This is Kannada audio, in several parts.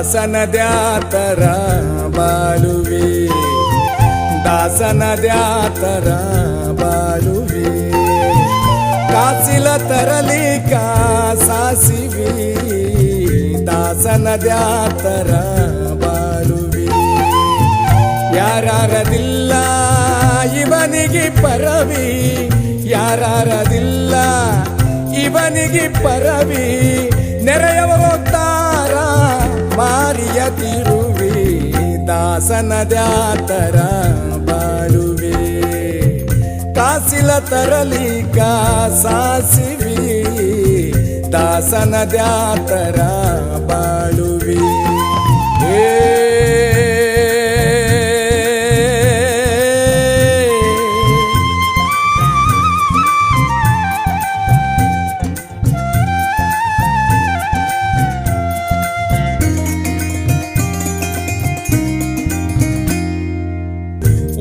ದಾಸನದ್ಯಾತರ ಬಾಳುವೆ ದಾಸನದ್ಯಾತರ ಬಾಳುವೆ ಕಾಸಿಲ ತರಲಿಕ ಸಾಸಿವಿ ದಾಸನದ್ಯಾತರ ಬಾಳುವೆ ಯಾರದಿಲ್ಲ ಇವನಿಗೆ ಪರವಿ ಯಾರದಿಲ್ಲ ಇವನಿಗೆ ಪರವಿ ನೆರೆಯವರೋತ್ತಾರ ಮಾರಿಯ ತಿರುವಿ ದಾಸನದ್ಯಾತರ ಬಾಳುವೆ ಕಾಸಿಲ ತರಲಿಕ ಸಾಸಿವಿ ದಾಸನದ್ಯಾತರ ಬಾಳುವೆ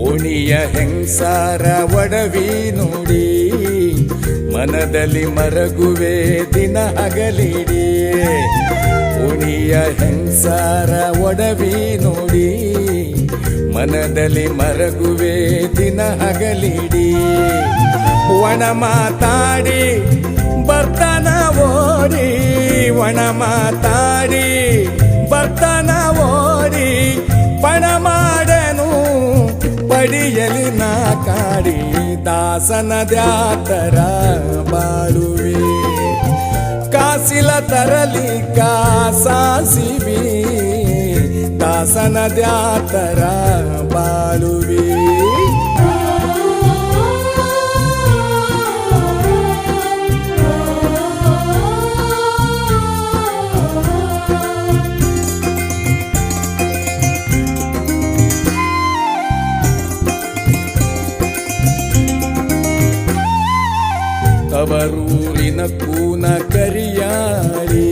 ಓಣಿಯ ಹೆಂಸಾರ ಒಡವಿ ನೋಡಿ ಮನದಲ್ಲಿ ಮರಗುವೆ ದಿನ ಹಗಲಿಡಿ ಓಣಿಯ ಹೆಂಸಾರ ಒಡವಿ ನೋಡಿ ಮನದಲ್ಲಿ ಮರಗುವೆ ದಿನ ಹಗಲಿಡಿ ಒಣ ಮಾತಾಡಿ ಬರ್ತಾನ ಓಡಿ ಒಣ ಮಾತಾಡಿ ಬರ್ತಾನ ಓಡಿ ಪಣ ಮಾಡನು ಪಡಿಯಲಿ ನಾ ಕಾಡಿ ದಾಸನದ್ಯಾತರ ಬಾಳುವೆ ಕಾಸಿಲ ತರಲಿಕ ಸಾಸಿವಿ ದಾಸನದ್ಯಾತರ ಬಾಳುವೆ ತವರೂರಿನ ಕೂನ ಕರಿಯಾಳಿ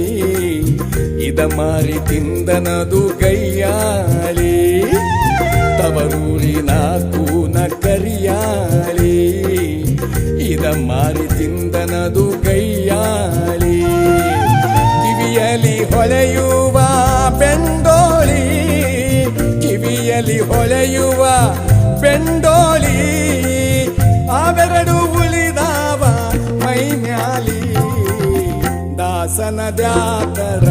ಇದ ಮಾರಿ ತಿಂದನದು ಗೈಯಾಳಿ ತವರೂರಿನ ಕೂನ ಕರಿಯಾಳಿ ಇದ ಮಾರಿ ತಿಂದನದು ಗೈಯಾಳಿ ಕಿವಿಯಲಿ ಹೊಳೆಯುವ ಬೆಂಡೋಳಿ ಕಿವಿಯಲಿ ಹೊಳೆಯುವ ಬೆಂಡೋಳಿ ಅವೆರಡು ಉಳಿದಾವ ಮೈಮ್ಯಾಲಿ ದಾಸನದ್ಯಾತರ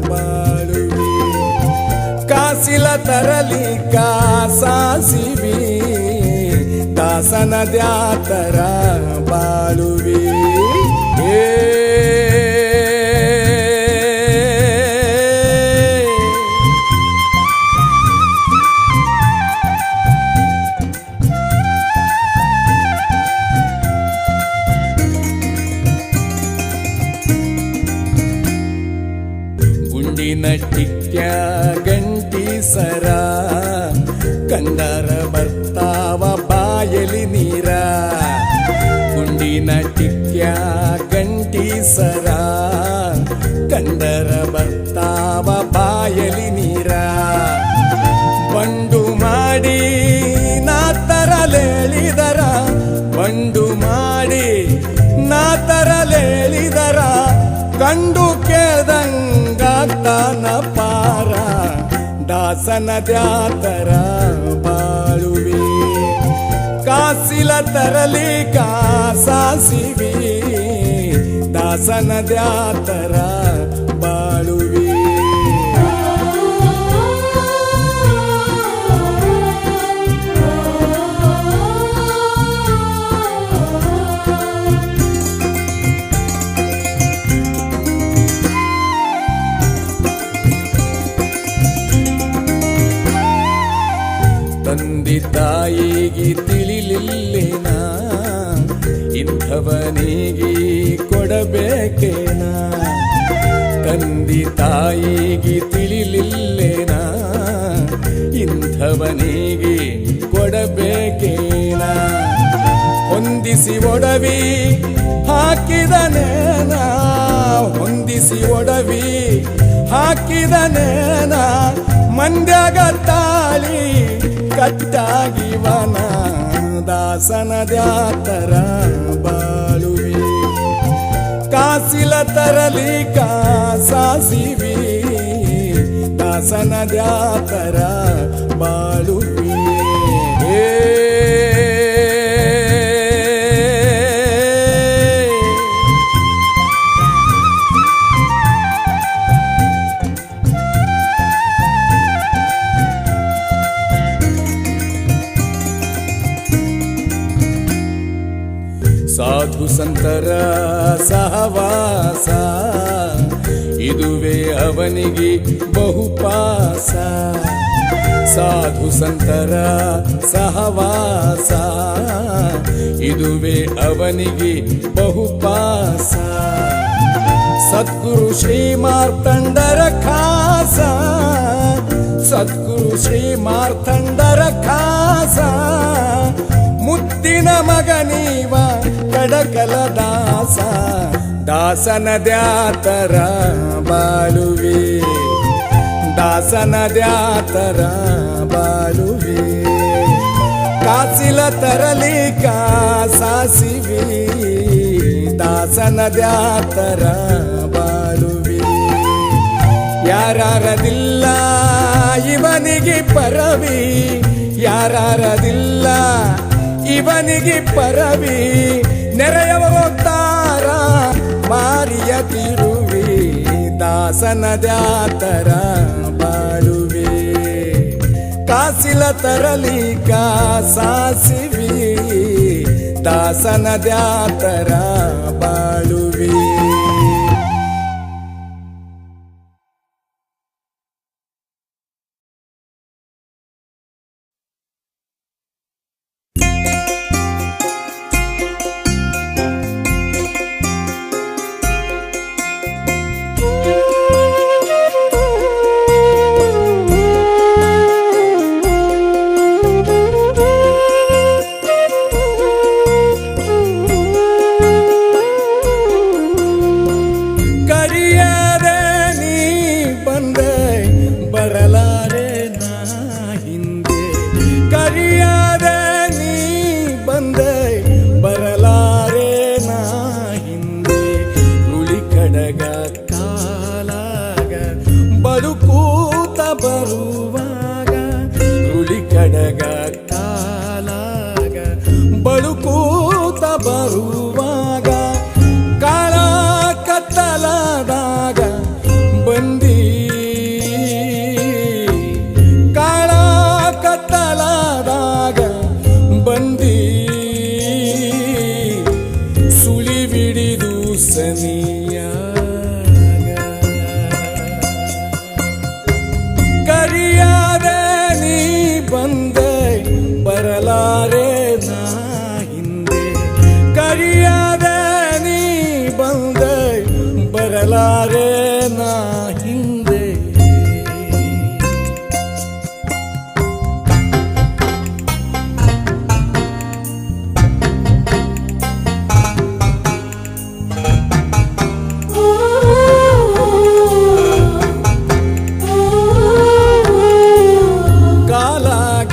ಬಾಳುವೆ ಕಾಸಿಲ ತರಲಿಕ ಸಾಸಿವಿ ದಾಸನದ್ಯಾತರ ಬಾಳುವೆ ಗುಂಡಿನ ಟಿಕ್ಯ ಗಂಟಿ ಸರ ಕಂಡರ ಬರ್ತಾವ ಬಾಯಲಿ ನೀರ ಗುಂಡಿನ ಟಿಕ್ಯ ಗಂಟಿ ಸರ ಕಂಡರ ಬರ್ತಾವ ಬಾಯಲಿ ನೀರ ಬಂಡು ಮಾಡಿ ನಾ ತರಲೇಳಿದರ ಬಂಡು ಮಾಡಿ ನಾ ತರಲೇಳಿದರ ಕಂಡು ಕೇಳ್ದಂಗಾಗ್ತಾನ ಪಾರ ದಾಸನದ್ಯಾತರ ಬಾಳುವೆ ಕಾಸಿಲ ತರಲಿಕ ಸಾಸಿವಿ ದಾಸನದ್ಯಾತರ ಬಾಳುವೆ ತಂದೆ ತಾಯಿಗೆ ತಿಳಿಲಿಲ್ಲೇನ ಇಂಥವನಿಗೆ ಕೊಡಬೇಕೇನ ತಂದೆ ತಾಯಿಗೆ ತಿಳಿಲಿಲ್ಲೇನ ಇಂಥವನಿಗೆ ಕೊಡಬೇಕೇನ ಹೊಂದಿಸಿ ಒಡವಿ ಹಾಕಿದನೇನ ಹೊಂದಿಸಿ ಒಡವಿ ಹಾಕಿದನೇನ ಮಂದ್ಯಾಗ ತಾಳಿ ಕಟ್ಟಾಗಿವನ ದಾಸನದ್ಯಾತರ ಬಾಳುವೆ ಕಾಸಿಲ ತರಲಿಕ ಸಾಸಿವಿ ದಾಸನ ದ್ಯಾತರ ಬಾಳುವಿ. ಸಾಧು ಸಂತರ ಸಹವಾಸ ಇದುವೇ ಅವನಿಗೆ ಬಹುಪಾಸ. ಸಾಧು ಸಂತರ ಸಹವಾಸ ಇದುವೇ ಅವನಿಗೆ ಬಹುಪಾಸ. ಸದ್ಗುರು ಶ್ರೀ ಮಾರ್ತಂಡರ ಖಾಸ, ಸದ್ಗುರು ಶ್ರೀ ಮಾರ್ತಂಡರ ಖಾಸ. ಮುತ್ತಿನ ಮಗನೀವ ಕಡಕಲ ದಾಸ, ದಾಸನ ದ್ಯಾತರ ಬಾಳುವೆ, ದಾಸನ ದ್ಯಾತರ ಬಾಳುವೆ. ಕಾಸಿಲ ತರಲಿ ಕಾಸಿವಿ, ದಾಸನ ದ್ಯಾತರ ಬಾಳುವೆ. ಯಾರದಿಲ್ಲ ಇವನಿಗೆ ಪರವಿ, ಯಾರದಿಲ್ಲ ಇವನಿಗೆ ಪರವಿ. ನೆರೆಯವರೋತ್ತಾರ ಮಾರಿಯ ತಿರುವಿ, ದಾಸನ ದ್ಯಾತರ ಬಾಳುವೆ. ಕಾಸಿಲ ತರಲಿ ಕಾಸಿವಿ, ದಾಸನ ದ್ಯಾತರ ಬಾಳುವೆ. ಬಳುಕೂತ ಬರುವಾಗ ಹುಳಿ ಕಡಗ ಕಾಲಾಗ, ಬಳುಕೂತ ಬರುವಾಗ ಕಾಳ ಕತ್ತಲದಾಗ ಬಂದಿ, ಕಾಳ ಕತ್ತಲದಾಗ ಬಂದಿ. ಸುಳಿವಿಡಿದು ಸನಿಯ ಕರಿಯಾದೆ ನೀ ಬಂದೆ ಬರಲಾರೆ ನಾ ಹಿಂದೆ. ಕರಿಯಾದೆ ನೀ ಬಂದೆ ಬರಲಾರೆ ನಾ ಹಿಂದೆ.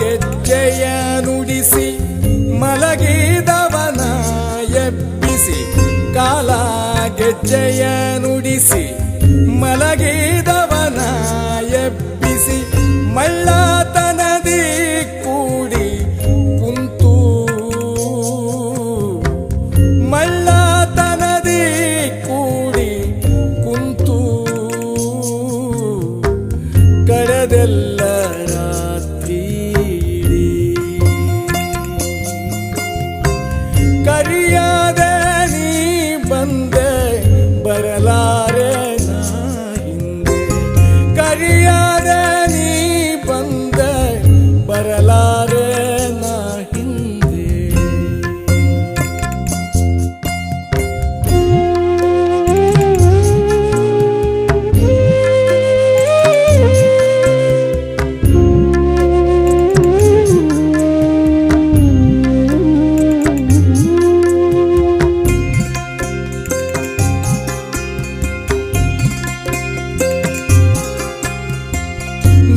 ಗೆಜ್ಜೆಯ ನುಡಿಸಿ ಮಲಗಿದವನ ಎಬ್ಬಿಸಿ, ಕಾಲ ಗೆಜ್ಜೆಯ ನುಡಿಸಿ ಮಲಗಿದವನ ಎಬ್ಬಿಸಿ. ಮಳ್ಳತನದಿ ಕೂಡಿ ಕುಂತು, ಮಳ್ಳತನದಿ ಕೂಡಿ ಕುಂತು ಕಳೆದೆಲ್ಲ ಕರಿಯಾದೆ ನೀ ಬಂದೆ ಬರಲಾರೆ ನಾ ಹಿಂದೆ. ಕರಿಯಾದೆ ನೀ ಬಂದೆ ಬರಲಾರೆ ನಾ ಹಿಂದೆ.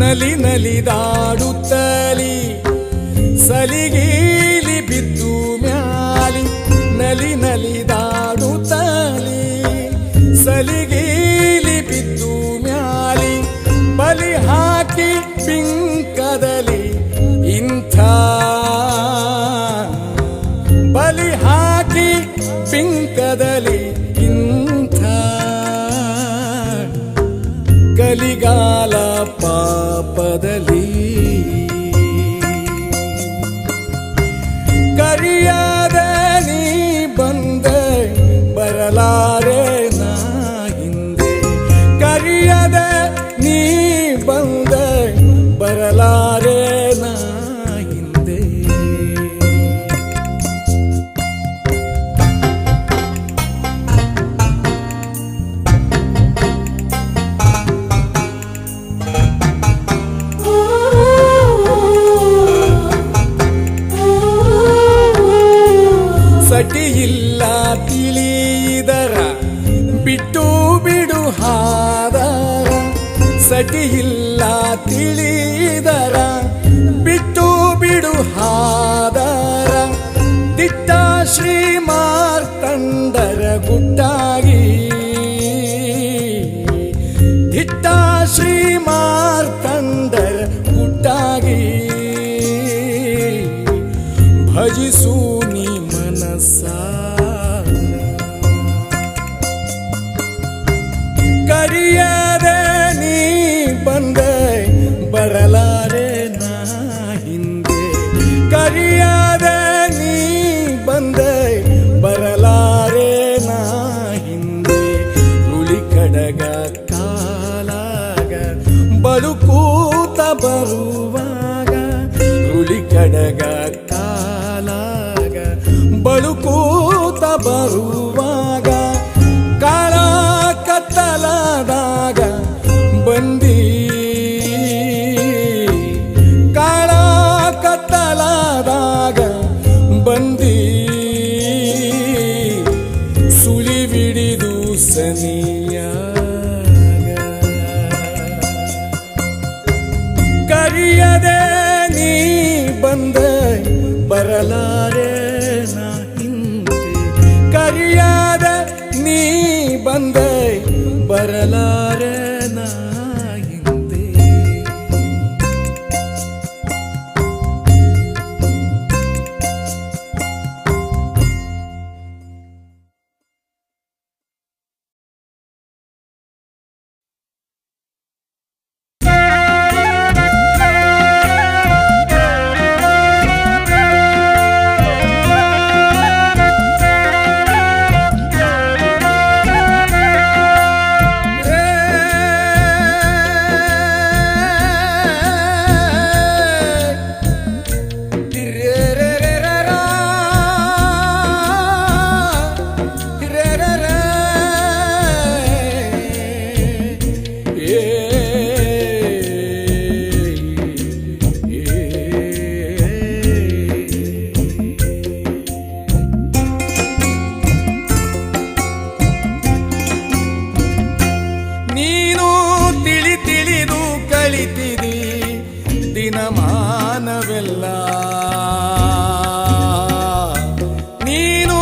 ನಲಿ ನಲಿದಾಡುತ್ತಲಿ ಸಲಿಗೀಲಿ ಬಿದ್ದು ಮ್ಯಾಲಿ, ನಲಿ ನಲಿದಾಡುತ್ತಲಿ ಸಲಿಗೀಲಿ ಬಿದ್ದು ಮ್ಯಾಲಿ. ಬಲಿಹಾ ಪಾಪದಲ್ಲಿ ಕರಿಯಾದ ನೀ ಬಂದೆ ಬರಲಾರೆ ನಾ ಹಿಂದೆ ಕರಿಯದ ನೀ ಬಂದೆ ಬರಲಾರೆ ನಾ ಹಿಂದೆ ಸಟಿಯಿಲ್ಲ ತಿಳಿದರ ಬಿಟ್ಟು ಬಿಡು ಹಾದರ ಸಟಿಯಿಲ್ಲ ತಿಳಿದರ ಬಿಟ್ಟು ಬಿಡು ಹಾದರ ದಿಟ್ಟ ಶ್ರೀ ಮಾರ್ತಂಡರ ಗುಟ್ಟಾಗಿ ದಿಟ್ಟ ಶ್ರೀ ಮಾರ್ತಂಡರ ಗುಟ್ಟಾಗಿ ಭಜಿಸು ನೀ ಕರಿಯದ ನೀ ಬಂದೆ ಬರಲಾರೆ ನಾ ಹಿಂದೆ ಕರಿಯದ ನೀ ಬಂದೆ ಬರಲಾರೆ ನಾ ಹಿಂದೆ ಹುಲಿ ಕಡಗ ಕಾಲಾಗ ಬಳುಕೂತ ಬರುವಾಗ ಹುಲಿ ಕಡಗ ಬಳುಕೂತ ಬರುವಾಗ ಕಾಳ ಕತ್ತಲದಾಗ ಬಂದಿ ಕಾಳ ಕತ್ತಲದಾಗ ಬಂದಿ ಸುಳಿವಿಡಿದು ಸನಿಯಾಗ ಕರಿಯದೆ ನೀ ಬಂದೆ ಬರಲಾರೆ ನಾ ಹಿಂದೆ ಕರಿಯಾದ ನೀ ಬಂದೆ ಬರಲಾರೆ ನಾ ಹಿಂದೆ ದಿನಮಾನವೆಲ್ಲ ನೀನು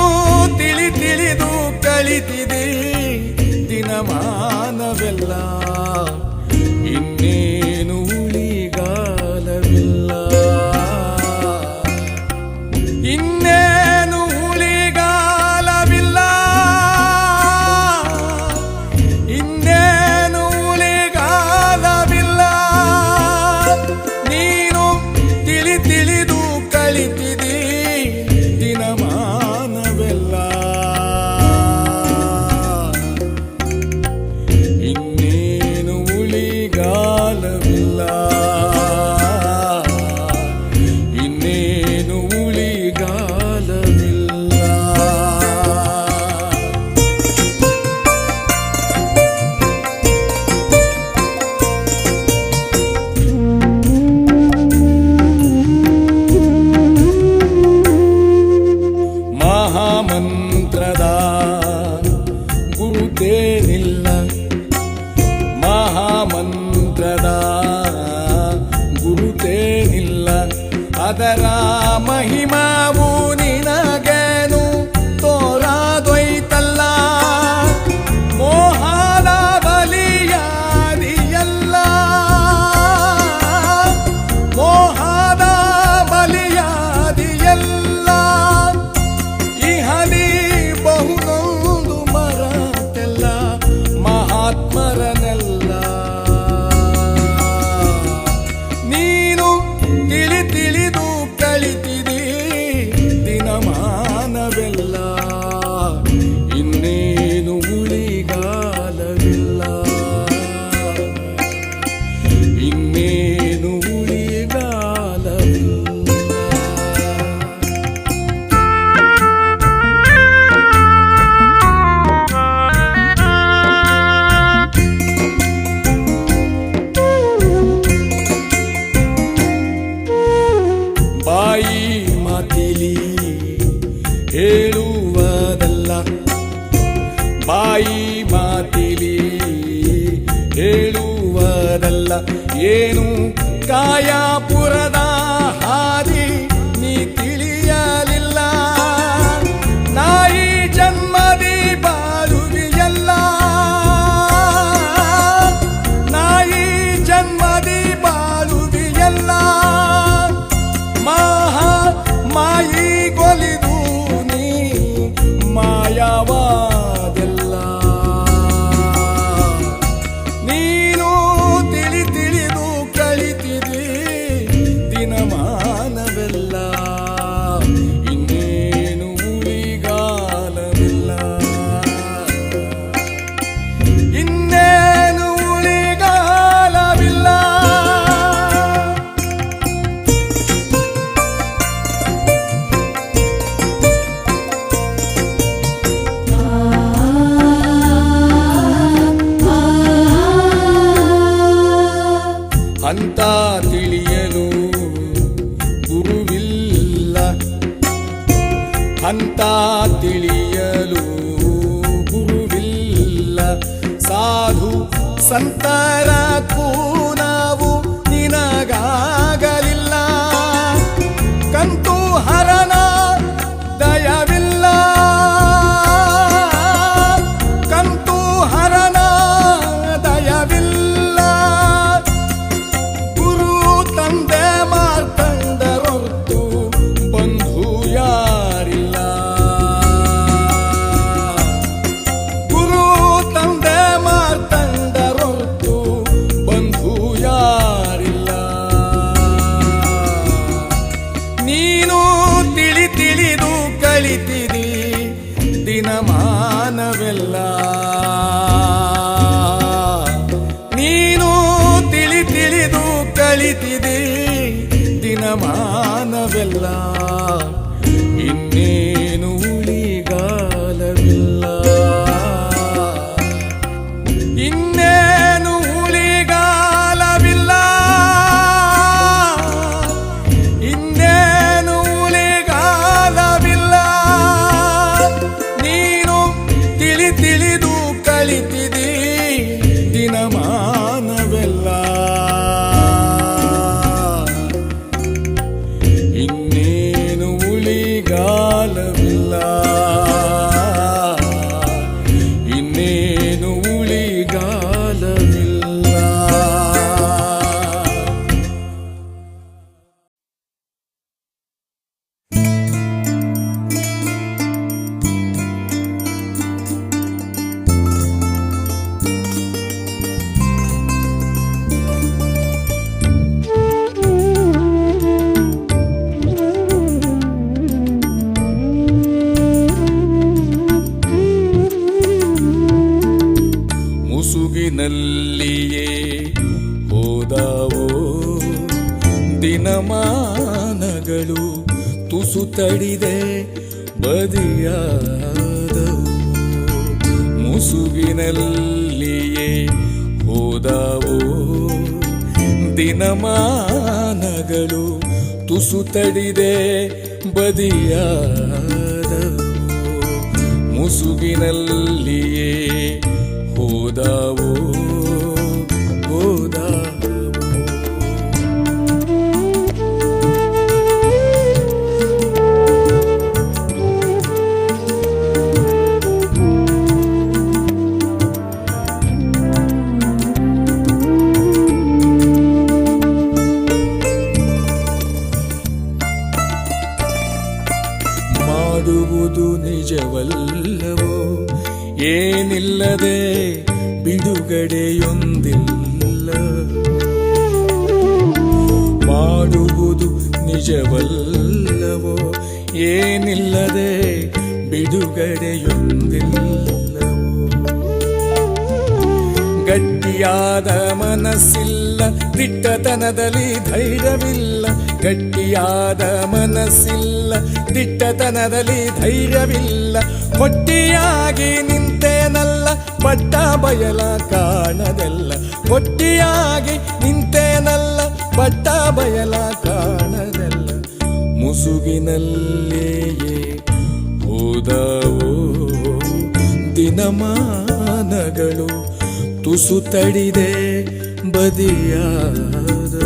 ತಿಳಿದು ಕಳಿತಿದಿ ದಿನಮಾನವೆಲ್ಲ ಇನ್ನೇನು ಉಳಿಗಾಲವಿಲ್ಲ ಇನ್ನೇನು ಉಳಿಗಾಲವಿಲ್ಲ ಇನ್ನೇನು ಉಳಿಗಾಲವಿಲ್ಲ ನೀನು ತಿಳಿದು ಕಳಿತಿದಿ ದಿನಮಾನವೆಲ್ಲ ಇನ್ನೇನು ಉಳಿಗಾಲವಿಲ್ಲ ಇನ್ನೇನು ಉಳಿಗಾಲವಿಲ್ಲ ಮಹಾಮಂತ್ರದ ಗುರುತೇನಿಲ್ಲ ಮಹಾಮಂತ್ರದ ಗುರುತೇನಿಲ್ಲ ಅದರ ಮಹಿಮಾವು ನಿನಗೇನು ತೋರಾದೊಯ್ತಲ್ಲ ಮೋಹದ ಬಲಿಯಾದಿಯಲ್ಲ ಮೋಹದ ಬಲಿಯಾದಿಯಲ್ಲ ಇಹಲಿ ಬಹುನೊಂದು ಮರತೆಲ್ಲ ಬಾಯಿ ಮಾತಿಲಿ ಹೇಳುವುದಲ್ಲ ಏನು ಕಾಯಾಪುರದ ಹಾದಿ ನೀ ತಿಳಿಯಲಿಲ್ಲ. ನಾಯಿ ಜನ್ಮದಿ ಬಾಳುವಿಯಲ್ಲ, ನಾಯಿ ಜನ್ಮದಿ ಬಾಳುವಿಯಲ್ಲ. ಮಾಯಿ ಗೊಲಿದು ನೀ ಮಾಯವಾದೆಲ್ಲ. ನೀನು ತಿಳಿದು ಕಳಿತಿದಿ ದಿನಮಾನವೆಲ್ಲ. ಇನ್ನೇನು ಉಳಿಗಾಲವಿಲ್ಲ, ಇನ್ನೇನು ಉಳಿಗಾಲವಿಲ್ಲ. ಅಂತ ತಿಳಿಯಲು ಗುರುವಿಲ್ಲ, ಅಂತ ತಿಳಿಯಲು ಗುರುವಿಲ್ಲ. ಸಾಧು ಸಂತರ ನಾವು ನಿನಗಾಗಲಿಲ್ಲ. ಕಂತು ಹರನ ದಯವಿಲ್ಲ, ಕಂತು ಹರನ ದಯವಿಲ್ಲ. ಗುರು ತಂದೆ ಮಾರ್ತಂಡರೊರ್ತು ಬಂಧು ಯಾರಿಲ್ಲ. ಗುರು ತಂದೆ ಮಾರ್ತಂಡರೊರ್ತು ಬಂಧು ಯಾರಿಲ್ಲ. ನೀನು ತಿಳಿದು ಕಳಿತಿದಿ ದಿನಮಾನವೆಲ್ಲ. ನೀನು ತಿಳಿದು ಕಳಿತಿದಿ ದಿನಮಾನವೆಲ್ಲ. ಇನ್ನೇನು ಉಳಿಗಾಲವಿಲ್ಲ, ಇನ್ನೇನು ಉಳಿಗಾಲವಿಲ್ಲ, ಇನ್ನೇನು ಉಳಿಗಾಲವಿಲ್ಲ. ನೀನು ತಿಳಿದು ಕಳಿತಿದಿ ದಿನಮಾನವೆಲ್ಲ. ಇನ್ನೇನು ಉಳಿಗಾಲವಿಲ್ಲ, ಇನ್ನೇನು ಉಳಿಗಾಲವಿಲ್ಲ. ಮುಸುಗಿನಲ್ಲಿಯೇ ಹೋದವೋ ದಿನಮಾನಗಳು, ತುಸು ತಡಿದೆ ಬದಿಯಾದವು. ಮುಸುಗಿನಲ್ಲಿಯೇ ಹೋದವೋ ದಿನಮಾನಗಳು, ತುಸು ತಡಿದೆ ಬದಿಯಾದವು. ಮುಸುಗಿನಲ್ಲಿಯೇ ಹೋದವೋ ಹೋದವೋ. ಮಾಡುವುದು ನಿಜವಲ್ಲವೋ ಏನಿಲ್ಲದೆ ಬಿಡುಗಡೆಯೊಂದಿಲ್ಲ. ಮಾಡುವುದು ನಿಜವಲ್ಲವೋ ಏನಿಲ್ಲದೆ ಬಿಡುಗಡೆಯೊಂದಿಲ್ಲವೋ. ಗಟ್ಟಿಯಾದ ಮನಸ್ಸಿಲ್ಲ, ದಿಟ್ಟತನದಲ್ಲಿ ಧೈರ್ಯವಿಲ್ಲ. ಗಟ್ಟಿಯಾದ ಮನಸ್ಸಿಲ್ಲ, ದಿಟ್ಟತನದಲ್ಲಿ ಧೈರ್ಯವಿಲ್ಲ. ಹೊಟ್ಟಿಯಾಗಿ ನಿಂತೇನಲ್ಲ, ಪಟ್ಟ ಬಯಲ ಕಾಣದೆಲ್ಲ. ಹೊಟ್ಟಿಯಾಗಿ ನಿಂತೇನಲ್ಲ, ಪಟ್ಟ ಬಯಲ ಕಾಣದೆಲ್ಲ. ಮುಸುಗಿನಲ್ಲಿಯೇ ಹೋದವೋ ದಿನಮಾನಗಳು ತುಸು ತಡಿದೆ ಬದಿಯಾದವು,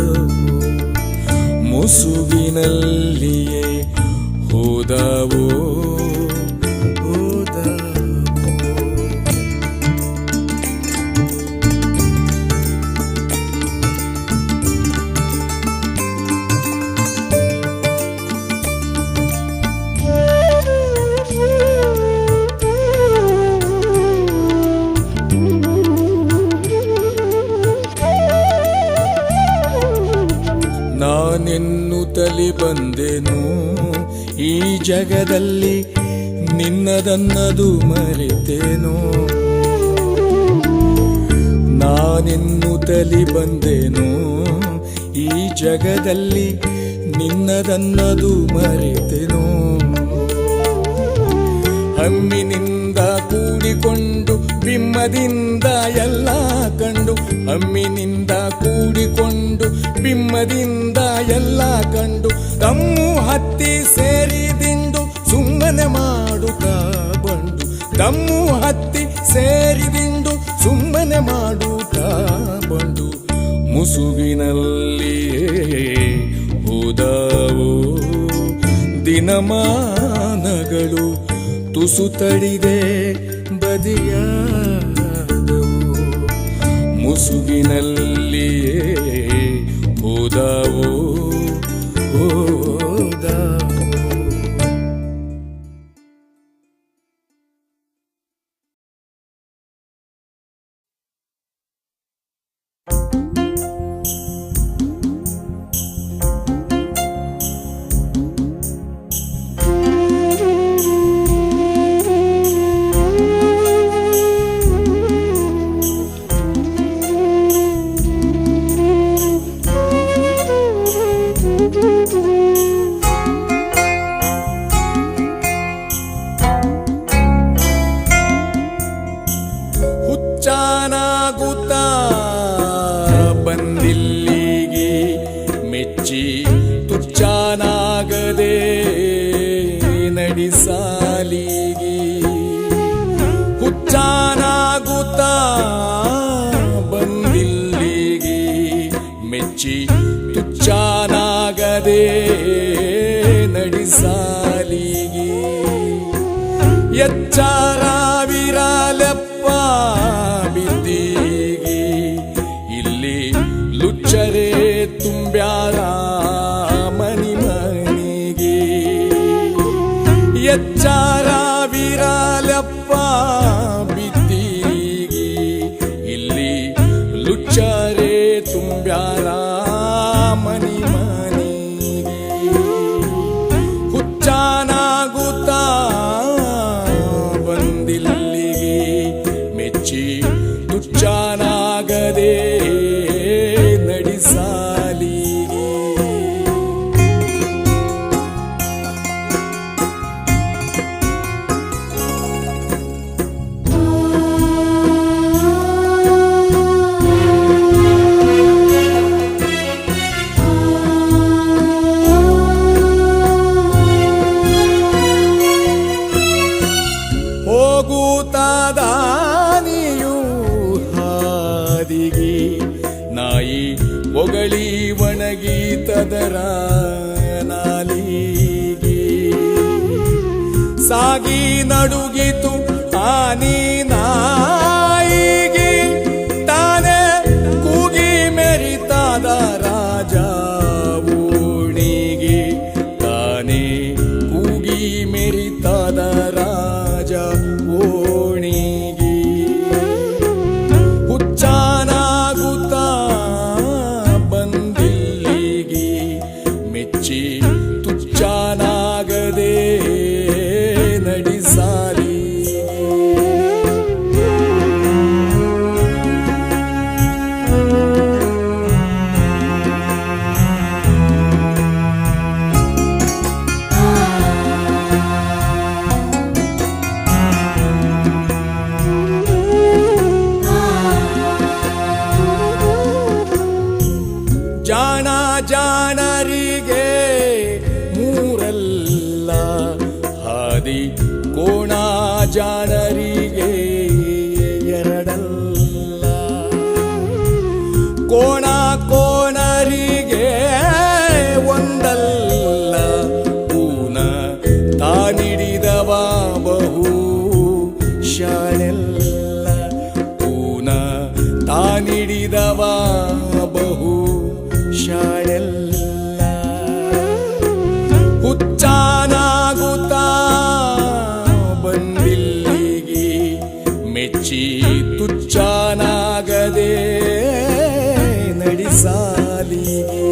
ಮುಸುಗಿನಲ್ಲಿಯೇ ಹೋದವೋ ನಾನೆನ್ನುತ್ತಲೇ ಬಂದೆನು ಈ ಜಗದಲ್ಲಿ, ನಿನ್ನದನ್ನದು ಮರೆತೇನೋ. ನಾನೆನ್ನುತ್ತಲೇ ಬಂದೆನು ಈ ಜಗದಲ್ಲಿ, ನಿನ್ನದನ್ನದು ಮರೆತೇನೋ. ಹಮ್ಮಿನಿಂದ ಕೂಡಿಕೊಂಡು ಬಿಮ್ಮದಿಂದ ಎಲ್ಲ ಕಂಡು, ಹಮ್ಮಿನಿಂದ ಕೂಡಿಕೊಂಡು ಬಿಮ್ಮದಿಂದ ಎಲ್ಲ ಕಂಡು, ತಮ್ಮು ಹತ್ತಿ ಸೇರಿದಿಂಡು ಸುಮ್ಮನೆ ಮಾಡುತ್ತಾ ಬಂಡು, ತಮ್ಮು ಹತ್ತಿ ಸೇರಿದಿಂಡು ಸುಮ್ಮನೆ ಮಾಡುತ್ತಾ ಬಂಡು, ಮುಸುಗಿನಲ್ಲಿಯೇ ಹೋದವೋ ದಿನಮಾನಗಳು ತುಸು ತಡಿದೆ ಬದಿಯಾದವು, ಮುಸುಗಿನಲ್ಲಿಯೇ ಹೋದವೋ ಹೋದವೋ. ಹುಚ್ಚಾನಾಗುತ್ತಾ ಬಂದಿಲ್ಲಿಗೆ ಮೆಚ್ಚಿ ತುಚ್ಚಾನಾಗದೆ ನಡಿಸಾಲಿಗೆ, ಹುಚ್ಚಾನಾಗುತ್ತಾ ಬಂದಿಲ್ಲಿಗೆ ಮೆಚ್ಚಿ ತುಚ್ಚಾನಾಗದೆ ನಡಿಸಾಲಿಗೆ, ಎಚ್ಚರವಿರಲಪ್ಪ ಬಿದ್ದೀಗೆ ಇಲ್ಲಿ ಲುಚ್ಚರೆ ತುಂಬ್ಯಾರ ಮನಿ ಮನಿಗೆ, ಎಚ್ಚರವಿರಲಪ್ಪ ಬಿದ್ದೀಗೆ ಇಲ್ಲಿ ಲುಚ್ಚರೆ ತುಂಬ್ಯಾರ ಮನಿ ಮನಿಗೆ. ಹುಚ್ಚಾನಾಗುತ್ತಾ ಬಂದಿಲ್ಲಿಗೆ ಮೆಚ್ಚಿ ತುಚ್ಚಾನಾಗದೆ ನಡಿಸಾಲಿಗೆ. ಹೋಗುತ್ತಾದಾನಿಯು ಹಾದಿಗೆ ನಾಯಿ ಹೊಗಳಿ ಒಣಗಿತದರ ನಾಲಿಗೆ, ಸಾಗಿ ನಡುಗಿತು ಆನಿ ನಾಯಿಗೆ ತಾನೇ ಕೂಗಿ ಮೆರಿತಾದ ರಾಜ ಓಣಿಗೆ, ತಾನೇ ಕೂಗಿ ಮೆರಿತಾದ ರಾಜ ಓಣಿಗೆ. ಹುಚ್ಚಾನಾಗುತ್ತಾ ಬಂದಿಲ್ಲಿಗೆ ಮೆಚ್ಚಿ ತುಚ್ಚಾನಾಗದೆ ನಡಿಸಾಲಿಗೆ. ತಾನಿಡಿದವ ಬಹು ಶಾಳೆಲ್ಲ ಹುಚ್ಚಾನಾಗುತ್ತಾ ಬಂದಿಲ್ಲಿಗೆ ಮೆಚ್ಚಿ ತುಚ್ಚಾನಾಗದೆ ನಡಿಸಾಲಿಗೆ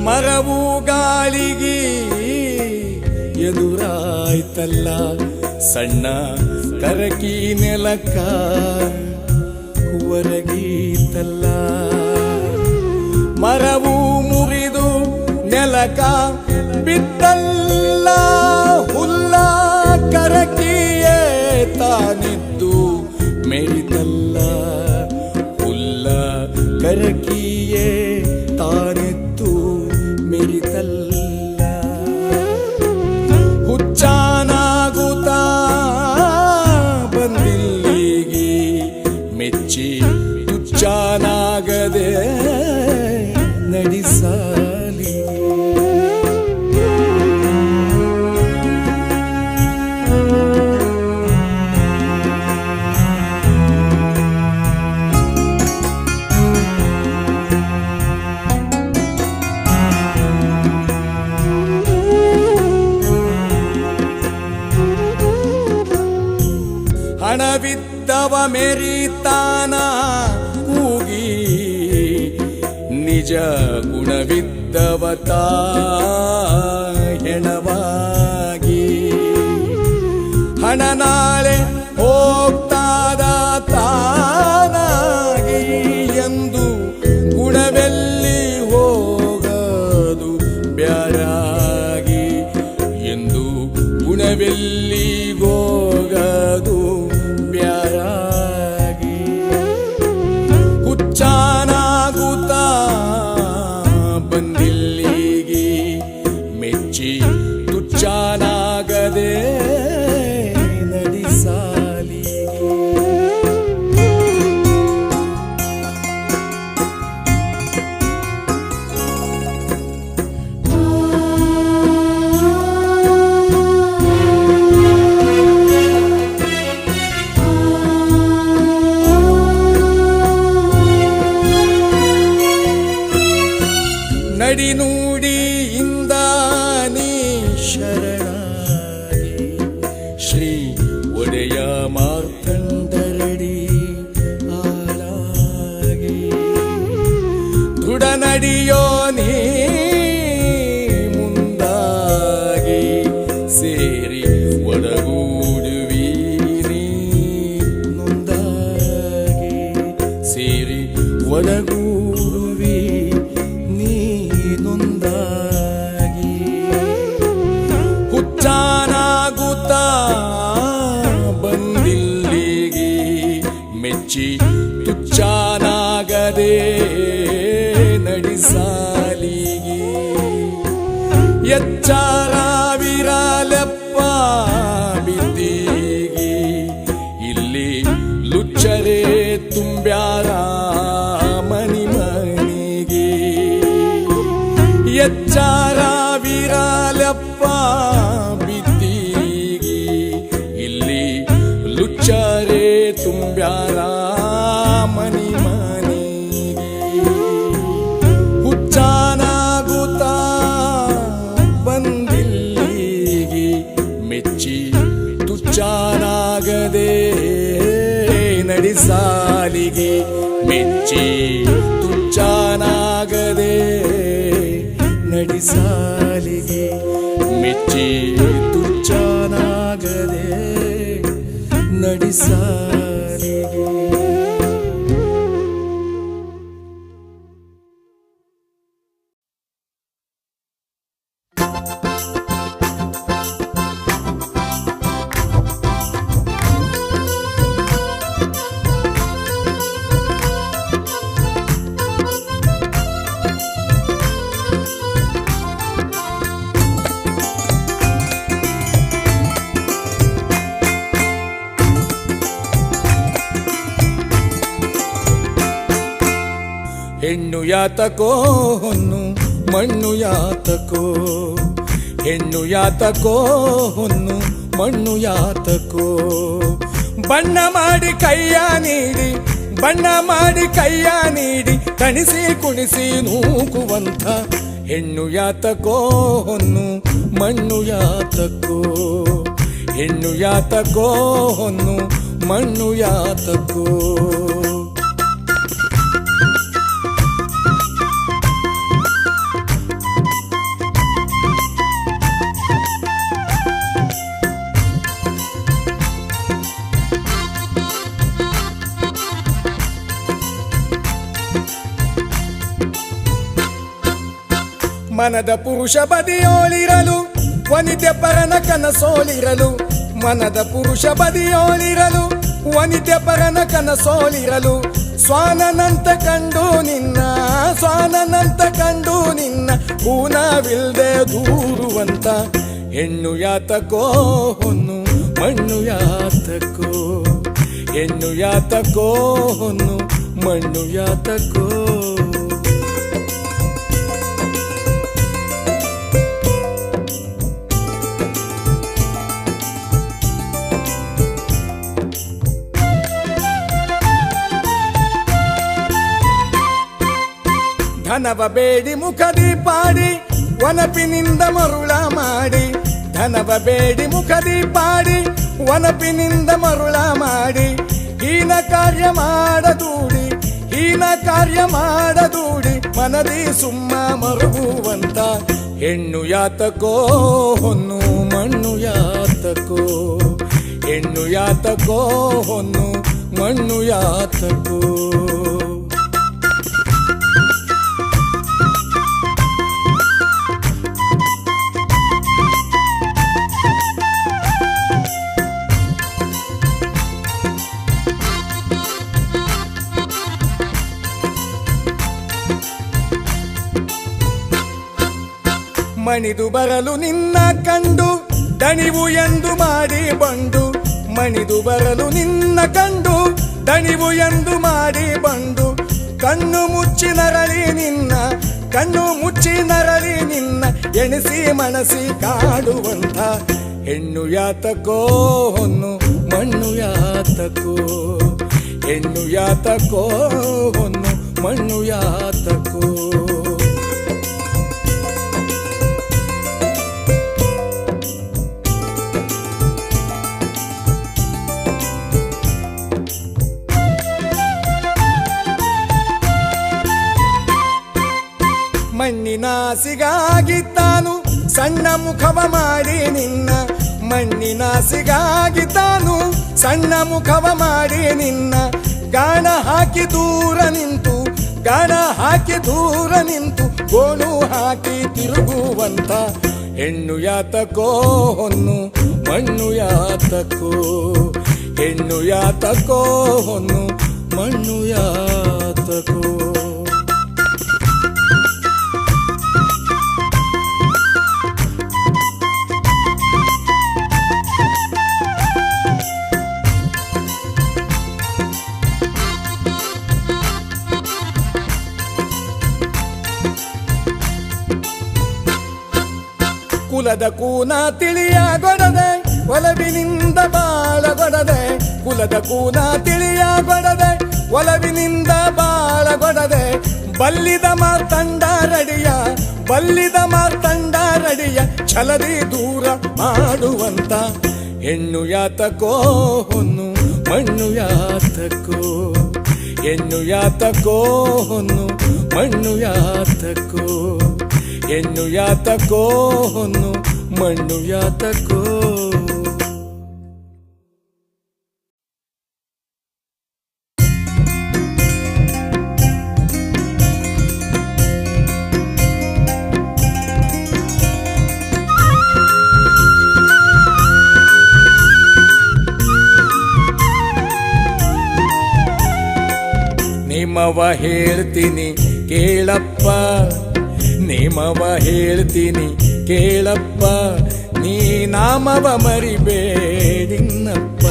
ಮರವು ಗಾಳಿಗೆ ಎದುರಾಯ್ತಲ್ಲ ಸಣ್ಣ ಕರಕಿ ನೆಲಕ್ಕ ಹೊರಗೀತಲ್ಲ ಮರವು ಮುರಿದು ನೆಲಕ ಬಿತ್ತಲ್ಲ ಹುಲ್ಲ ಕರಕಿಯೇ ತಾನಿದ್ದು ಮೆರಿತಲ್ಲ ಹುಲ್ಲ ಕರಕಿಯೇ ತಾನಿದ್ದು ಮೆರಿತಲ್ಲ ಹುಚ್ಚಾನಾಗುತ್ತಾ ಬಂದಿಲ್ಲಿಗೆ ಮೆಚ್ಚಿ ತುಚ್ಚಾನಾಗದೆ ನಡಿಸಾಲಿ ಹಣವಿದ್ದವ ಮೆರಿತಾನ ಕೂಗಿ ನಿಜ ಗುಣವಿದ್ದವ ತಾ ಹೆಣವಾಗಿ ಹಣ ನಾಳೆ ಹೋಗ್ತಾದ ತಾನಾಗಿ ಎಂದು ಗುಣವೆಲ್ಲಿ ಹೋಗದು ಬ್ಯಾರಾಗಿ ಎಂದು ಗುಣವೆಲ್ಲಿ ಹೋಗದು ಬ್ಯಾರಾಗಿ ಹುಚ್ಚಾನಾಗುತ್ತಾ ಬಂದಿಲ್ಲಿಗೆ ಮೆಚ್ಚಿ ತುಚ್ಚಾನಾಗದೆ ನಡಿಸಾಲಿಗೆ ನಡಿ ನುಡಿಯಿಂದ ನೀ ಶರಣಾಗಿ ಶ್ರೀ ಒಡೆಯ ಮಾರ್ತಂಡರಡಿ ಆಳಾಗಿ ದೃಢ ನಡಿಯೋ ನೀ ಮುಂದಾಗಿ ಸೇರಿ ಒಡಗೂಡುವಿ ನೀ ನೊಂದಾಗಿ ಸೇರಿ ಒಡಗೂಡುವಿ ನೊಂದಾಗಿ ಹುಚ್ಚಾನಾಗುತ್ತಾ ಬಂದಿಲ್ಲಿಗೆ ಮೆಚ್ಚಿ ತುಚ್ಚಾನಾಗದೆ ನಡಿಸಾಲಿಗೆ ಎಚ್ಚಾರವಿರಲೆಪ್ಪ ಬಿದ್ದೀಗೆ ಇಲ್ಲಿ ಲುಚ್ಚರೇ ತುಂಬ್ಯಾರ ಮನಿ ಮನಿಗೆ ಎಚ್ಚಾರವಿರಲೆಪ್ಪ ಬಿದ್ದೀಗೆ ಇಲ್ಲಿ ಲುಚ್ಚರೇ ತುಂಬ್ಯಾರ ಮನಿ ಮನಿಗೆ ಹುಚ್ಚಾನಾಗುತ್ತಾ ಬಂದಿಲ್ಲಿಗೆ ಮೆಚ್ಚಿ ತುಚ್ಚಾನಾಗದೆ ನಡಿಸಾಲಿಗೆ ಮೆಚ್ಚಿ ತುಚ್ಚಾನಾಗದೆ ನಡಿಸಾಲಿಗೆ ಮೆಚ್ಚಿ ತುಚ್ಚಾನಾಗದೆ ನಡಿಸಾಲಿಗೆ ಹೆಣ್ಣು ಯಾತಕೋ ಹೊನ್ನು ಮಣ್ಣು ಯಾತಕೋ, ಹೆಣ್ಣು ಯಾತಕೋ ಹೊನ್ನು ಮಣ್ಣು ಯಾತಕೋ. ಬಣ್ಣ ಮಾಡಿ ಕೈಯ ನೀಡಿ, ಬಣ್ಣ ಮಾಡಿ ಕೈಯ ನೀಡಿ ತಣಿಸಿ ಕುಣಿಸಿ ನೂಕುವಂಥ ಹೆಣ್ಣು ಯಾತಕೋ ಹೊನ್ನು ಮಣ್ಣು ಯಾತಕೋ, ಹೆಣ್ಣು ಯಾತಕೋ ಹೊನ್ನು ಮಣ್ಣು ಯಾತಕೋ. ಮನದ ಪುರುಷ ಬದಿಯೋಳಿರಲು ವನಿತೆ ಪರನ ಕನಸೋಲಿರಲು, ಮನದ ಪುರುಷ ಬದಿಯೋಳಿರಲು ವನಿತೆ ಪರನ ಕನಸೋಲಿರಲು. ಸ್ವಾನನಂತ ಕಂಡು ನಿನ್ನ, ಸ್ವಾನನಂತ ಕಂಡು ನಿನ್ನ ಹೂನವಿಲ್ದೆ ದೂರುವಂತ ಹೆಣ್ಣು ಯಾತಕೋ ಹೊನ್ನು ಮಣ್ಣು ಯಾತಕೋ, ಹೆಣ್ಣು ಯಾತಕೋ ಹೊನ್ನು ಮಣ್ಣು ಯಾತಕೋ. ಧನವ ಬೇಡಿ ಮುಖದಿ ಪಾಡಿ ವನಪಿನಿಂದ ಮರುಳ ಮಾಡಿ, ಧನವ ಬೇಡಿ ಮುಖದಿ ಪಾಡಿ ವನಪಿನಿಂದ ಮರುಳ ಮಾಡಿ. ಹೀನ ಕಾರ್ಯ ಮಾಡದೂಡಿ, ಹೀನ ಕಾರ್ಯ ಮಾಡದೂಡಿ ಮನದಿ ಸುಮ್ಮ ಮರುಗುವಂತ ಹೆಣ್ಣು ಯಾತಕೋ ಹೊನ್ನು ಮಣ್ಣು ಯಾತಕೋ, ಹೆಣ್ಣು ಯಾತಕೋ ಹೊನ್ನು ಮಣ್ಣು ಯಾತಕೋ. ಮಣಿದು ಬರಲು ನಿನ್ನ ಕಂಡು ದಣಿವು ಎಂದು ಮಾಡಿ ಬಂಡು, ಮಣಿದು ಬರಲು ನಿನ್ನ ಕಂಡು ದಣಿವು ಎಂದು ಮಾಡಿ ಬಂಡು. ಕಣ್ಣು ಮುಚ್ಚಿ ನರಳಿ ನಿನ್ನ, ಕಣ್ಣು ಮುಚ್ಚಿ ನರಳಿ ನಿನ್ನ ಎಣಿಸಿ ಮನಸಿ ಕಾಡುವಂಥ ಹೆಣ್ಣು ಯಾತಕೋ ಹೊನ್ನು ಮಣ್ಣು ಯಾತಕೋ, ಹೆಣ್ಣು ಯಾತಕೋ ಹೊನ್ನು ಮಣ್ಣು ಯಾತಕೋ. ಮಣ್ಣಿನಾಸಿಗಾಗಿ ತಾನು ಸಣ್ಣ ಮುಖವ ಮಾಡಿ ನಿನ್ನ, ಮಣ್ಣಿನಾಸಿಗಾಗಿ ತಾನು ಸಣ್ಣ ಮುಖವ ಮಾಡಿ ನಿನ್ನ. ಗಾಣ ಹಾಕಿ ದೂರ ನಿಂತು, ಗಾಣ ಹಾಕಿ ದೂರ ನಿಂತು ಗೋಣು ಹಾಕಿ ತಿರುಗುವಂತ ಹೆಣ್ಣು ಯಾತಕೋ ಹೊನ್ನು ಮಣ್ಣು ಯಾತಕೋ, ಹೆಣ್ಣು ಯಾತಕೋ ಹೊನ್ನು ಮಣ್ಣು ಯಾತಕೋ. ಕುಲದ ಕೂನ ತಿಳಿಯಗೊಡದೆ ಒಲವಿನಿಂದ ಬಾಳಗೊಡದೆ, ಕುಲದ ಕೂನ ತಿಳಿಯಗೊಡದೆ ಒಲವಿನಿಂದ ಬಾಳಗೊಡದೆ. ಬಲ್ಲಿದ ಮಾರ್ತಂಡರಡಿಯ, ಬಲ್ಲಿದ ಮಾರ್ತಂಡರಡಿಯ ಛಲದಿ ದೂರ ಮಾಡುವಂತ ಹೆಣ್ಣು ಯಾತಕೋ ಹೊನ್ನು ಮಣ್ಣು ಯಾತಕೋ, ಹೆಣ್ಣು ಯಾತಕೋ ಹೊನ್ನು ಮಣ್ಣು ಯಾತಕೋ, ಹೆಣ್ಣು ಯಾತಕೋ ಹೊನ್ನು ಮಣ್ಣು ಯಾತಕೋ. ನಿಮವ ಹೇಳ್ತೀನಿ ಕೇಳಪ್ಪ, ನಿಮವ ಹೇಳ್ತೀನಿ ಕೇಳಪ್ಪ, ನೀ ನಾಮವ ಮರಿಬೇಡಿನ್ನಪ್ಪ.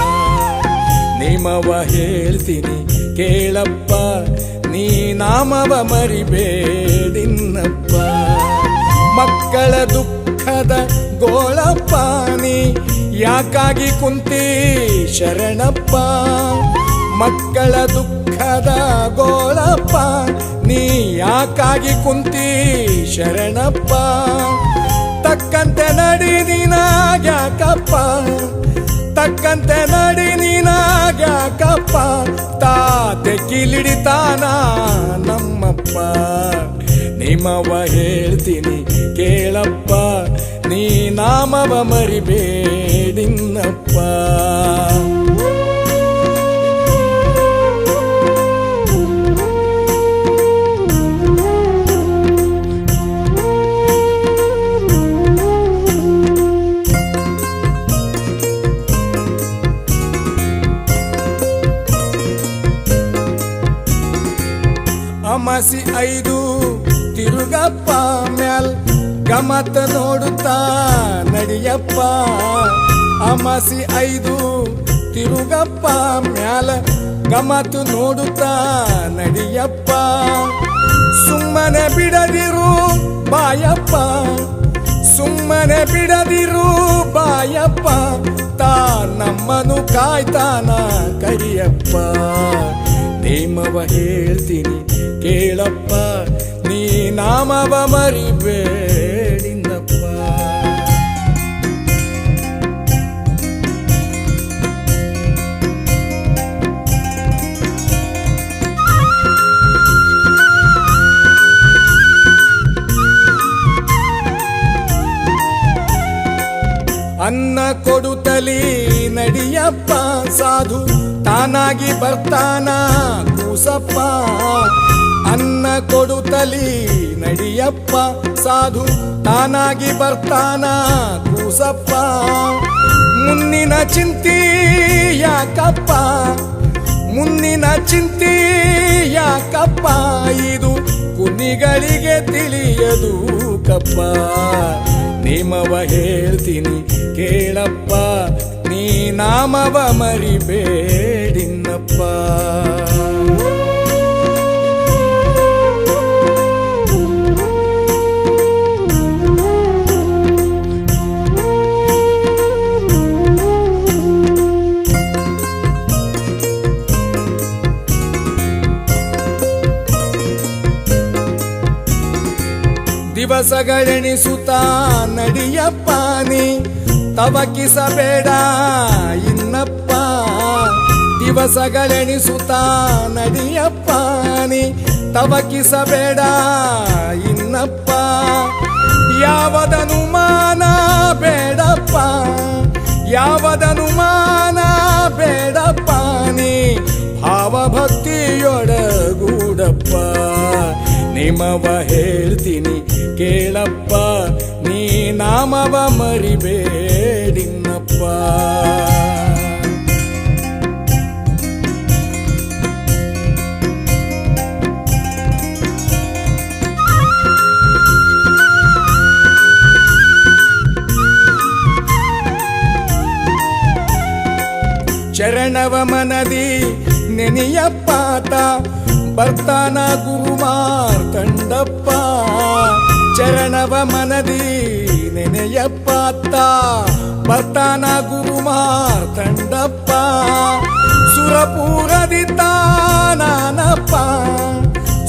ನಿಮವ ಹೇಳ್ತೀನಿ ಕೇಳಪ್ಪ, ನೀ ನಾಮವ ಮರಿಬೇಡಿನ್ನಪ್ಪ. ಮಕ್ಕಳ ದುಃಖದ ಗೋಳಪ್ಪ ನೀ ಯಾಕಾಗಿ ಕುಂತಿ ಶರಣಪ್ಪ. ಮಕ್ಕಳ ದುಃಖದ ಗೋಳಪ್ಪ ನೀ ಯಾಕಾಗಿ ಕುಂತಿ ಶರಣಪ್ಪ. ತಕ್ಕಂತೆ ನಡಿ ನೀನಾಗ್ಯಾಕಪ್ಪ, ತಕ್ಕಂತೆ ನಡಿ ನೀನಾಗ್ಯಾಕಪ್ಪ. ತೆಕ್ಕಿಲಿಡಿತಾನ ನಮ್ಮಪ್ಪ. ನಿಮವ ಹೇಳ್ತೀನಿ ಕೇಳಪ್ಪ, ನೀ ನಾಮವ ಮರಿಬೇಡಿನ್ನಪ್ಪ. ಅಮಾಸಿ 5 ತಿರುಗಪ್ಪ ಮ್ಯಾಲ್ ಗಮತ ನೋಡುತ್ತಾ ನಡಿಯಪ್ಪ. ಅಮಾಸಿ 5 ತಿರುಗಪ್ಪ ಮ್ಯಾಲ ಗಮತ ನೋಡುತ್ತಾ ನಡಿಯಪ್ಪ. ಸುಮ್ಮನೆ ಬಿಡದಿರು ಬಾಯಪ್ಪ, ಸುಮ್ಮನೆ ಬಿಡದಿರು ಬಾಯಪ್ಪ. ನಮ್ಮನು ಕಾಯ್ತಾನ ಕರಿಯಪ್ಪ. ನೇಮವ ಹೇಳ್ತೀನಿ ಕೇಳಪ್ಪ, ನೀ ನಾಮವ ಮರಿಬೇಡಿನ್ನಪ್ಪ. ಅನ್ನ ಕೊಡುತ್ತಲಿ ನಡಿಯಪ್ಪ, ಸಾಧು ತಾನಾಗಿ ಬರ್ತಾನ ಕೂಸಪ್ಪ. ಅನ್ನ ಕೊಡುತ್ತಲಿ ನಡಿಯಪ್ಪ, ಸಾಧು ತಾನಾಗಿ ಬರ್ತಾನ ಕೂಸಪ್ಪ. ಮುನ್ನಿನ ಚಿಂತಿ ಯಾಕಪ್ಪ, ಮುನ್ನಿನ ಚಿಂತಿ ಯಾಕಪ್ಪ. ಇದು ಕುನಿಗಳಿಗೆ ತಿಳಿಯದು ಕಪ್ಪ. ನೇಮವ ಹೇಳ್ತೀನಿ ಕೇಳಪ್ಪ, ನೀ ನಾಮವ ಮರಿಬೇಡಿನ್ನಪ್ಪ. ದಿವಸಗಳೆಣಿಸುತ್ತಾ ನಡಿಯಪ್ಪ ನೀ ತವಕಿಸಬೇಡ ಇನ್ನಪ್ಪ. ದಿವಸಗಳೆಣಿಸುತ್ತಾ ನಡಿಯಪ್ಪ ನೀ ತವಕಿಸಬೇಡ ಇನ್ನಪ್ಪ. ಯಾವದನುಮಾನ ಬೇಡಪ್ಪ, ಯಾವದನುಮಾನ ಬೇಡಪ್ಪ. ನೀ ಭಾವಭಕ್ತಿಯೊಡಗೂಡಪ್ಪ. ನಿಮವ ಹೇಳ್ತೀನಿ ಕೇಳಪ್ಪ, ನೀ ನಾಮವ ಮರಿಬೇಡಿನ್ನಪ್ಪ. ಚರಣವ ಮನದಿ ನೆನೆಯಪ್ಪಾತ ಬರ್ತಾನ ಗುರುಮಾರ್ಕಂಡಪ್ಪ. ಚರಣವ ಮನದಿ ನೆನೆಯಪ್ಪಾತ ಬರ್ತಾನ ಗುರುಮಾರ್ಕಂಡಪ್ಪ. ಸುರಪೂರದಿದ್ದ ನಾನಪ್ಪ,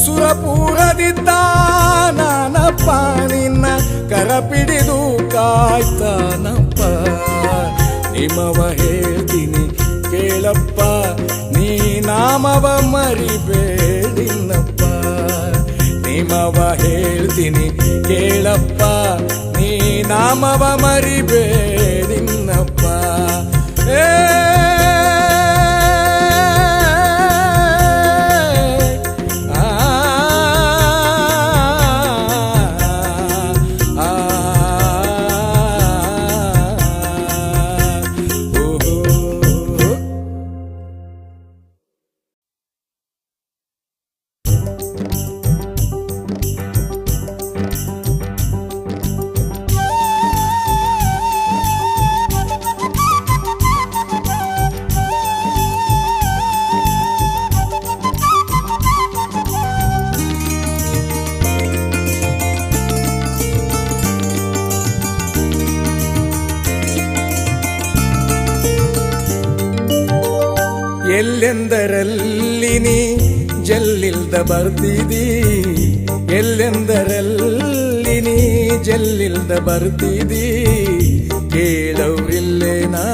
ಸುರಪೂರದಿದ್ದ ನಾನಪ್ಪ. ನಿನ್ನ ಕರಪಿಡಿದು ಕಾಯ್ತಾನಪ್ಪ. ನಿಮವ ಹೇಳ್ತೀನಿ ಕೇಳಪ್ಪ, ನೀ ನಾಮವ ಮರಿಬೇಡಿನ್ನಪ್ಪ. ನಿಮವ ಹೇಳ್ತೀನಿ ಕೇಳಪ್ಪ, ನೀ ನಾಮವ ಮರಿಬೇಡಿನ್ನಪ್ಪ. ಎಲ್ಲೆಂದರಲ್ಲಿ ನೀ ಜಲ್ಲಿಲ್ದ ಬರ್ತಿದಿ, ಎಲ್ಲೆಂದರಲ್ಲಿ ನೀ ಜಲ್ಲಿಲ್ದ ಬರ್ತಿದಿ, ಕೇಳವ್ರಿಲ್ಲೇ ನಾ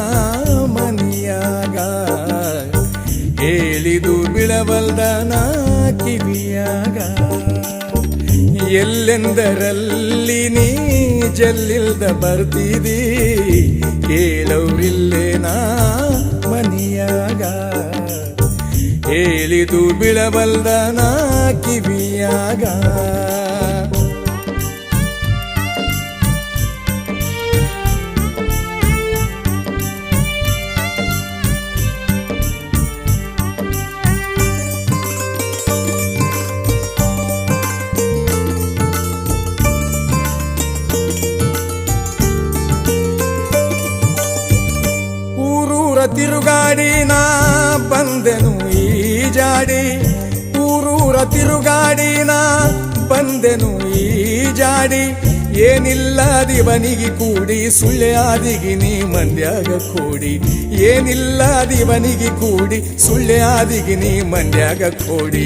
ಮನಿಯಾಗ, ಹೇಳಿದು ಬಿಳವಲ್ದ ನಾ ಕಿವಿಯಾಗ. ಎಲ್ಲೆಂದರಲ್ಲಿ ನೀ ಜಲ್ಲಿಲ್ದ ಬರ್ತಿದಿ, ಕೇಳವ್ರಿಲ್ಲೇ ನಾ ಮನಿಯಾಗ, ಹೇಳಿದು ಬಿಳವಲ್ದ ನಾ ಕಿವಿಯಾಗ. ತಿರುಗಾಡಿ ನಾ ಬಂದೆನು ಈಜಾಡಿ, ಊರೂರ ತಿರುಗಾಡಿ ನಾ ಬಂದೆನು ಈಜಾಡಿ, ಏನಿಲ್ಲದಿವನಿಗೆ ಕೂಡಿ ಸುಳ್ಳೆ ಆದಿಗಿ ನೀ ಮಂಡ್ಯಾಗ ಕೂಡಿ, ಏನಿಲ್ಲದಿವನಿಗೆ ಕೂಡಿ ಸುಳ್ಳೆ ಆದಿಗಿ ನೀ ಮಂಡ್ಯಾಗ ಕೂಡಿ.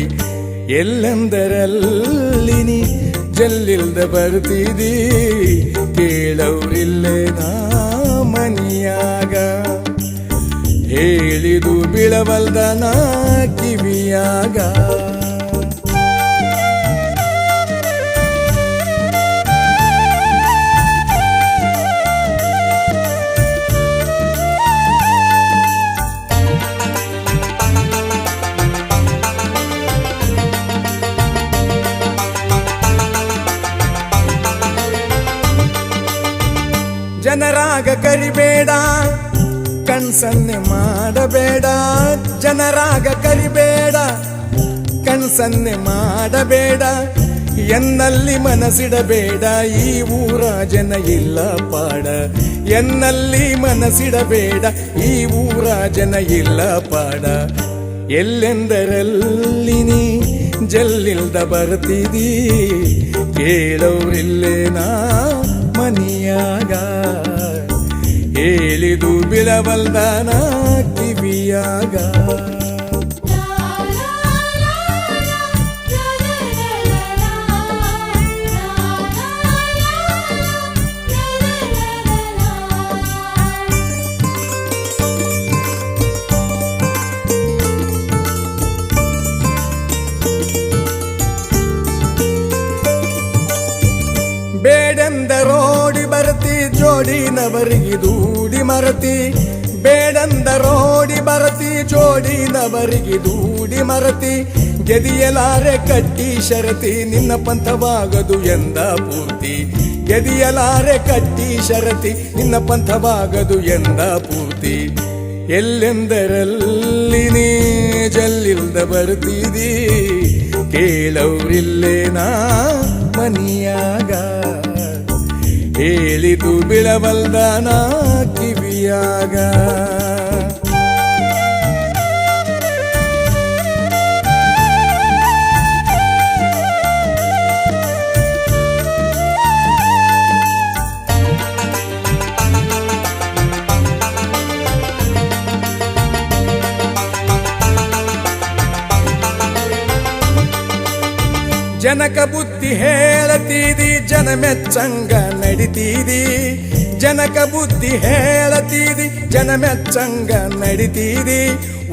ಎಲ್ಲೆಂದರಲ್ಲಿ ನೀ ಜಲ್ಲಿಲ್ದ ಬರ್ತಿದಿ, ಕೇಳವ್ರಿಲ್ಲೇ ನಾ ಮನಿಯಾಗ, ಹೇಳಿದು ಬಿಳವಲ್ದ ನಾ ಕಿವಿಯಾಗ. ಜನರಾಗ ಕರಿಬೇಡ, ಕಣ್ಸನ್ನೆ ಮಾಡಬೇಡ, ಜನರಾಗ ಕರಿಬೇಡ, ಕಣ್ಸನ್ನೆ ಮಾಡಬೇಡ, ಎನ್ನಲ್ಲಿ ಮನಸ್ಸಿಡಬೇಡ, ಈ ಊರ ಜನ ಇಲ್ಲ ಪಾಡ, ಎನ್ನಲ್ಲಿ ಮನಸ್ಸಿಡಬೇಡ, ಈ ಊರ ಜನ ಇಲ್ಲ ಪಾಡ. ಎಲ್ಲೆಂದರಲ್ಲಿ ನೀ ಜಲ್ಲಿಲ್ದ ಬರ್ತಿದಿ, ಕೇಳವ್ರಿಲ್ಲೇ ನಾ ಮನಿಯಾಗ, ಹೇಳಿದು ಬಿಳವಲ್ದ ನಾ ಕಿವಿಯಾಗ. ಬೇಡೆಂದರೋಡಿ ಬರ್ತಿ, ಜೋಡಿನವರಿಗೆ ದೂಡಿ ಮರತಿ, ಬೇಡಂದರೋಡಿ ಬರ್ತಿ, ಜೋಡಿನವರಿಗೆ ದೂಡಿ ಮರತಿ, ಗೆದಿಯಲಾರೆ ಕಟ್ಟಿ ಶರತಿ, ನಿನ್ನ ಪಂಥವಾಗದು ಎಂದ ಪೂರ್ತಿ, ಗೆದಿಯಲಾರೆ ಕಟ್ಟಿ ಶರತಿ, ನಿನ್ನ ಪಂಥವಾಗದು ಎಂದ ಪೂರ್ತಿ. ಎಲ್ಲೆಂದರಲ್ಲಿ ನೀ ಜಲ್ಲಿಲ್ದ ಬರ್ತಿದಿ, ಕೇಳವ್ರಿಲ್ಲೇ ನಾ ಮನಿಯಾಗ, ಹೇಳಿದು ಬಿಳವಲ್ದ ನಾ ಕಿವಿಯಾಗ. ಜನಕ ಬುದ್ಧಿ ಹೇಳತೀದಿ, ಜನ ಮೆಚ್ಚಂಗ ನಡಿತೀದಿ, ಜನಕ ಬುದ್ಧಿ ಹೇಳತೀದಿ, ಜನ ಮೆಚ್ಚಂಗ ನಡಿತೀದಿ,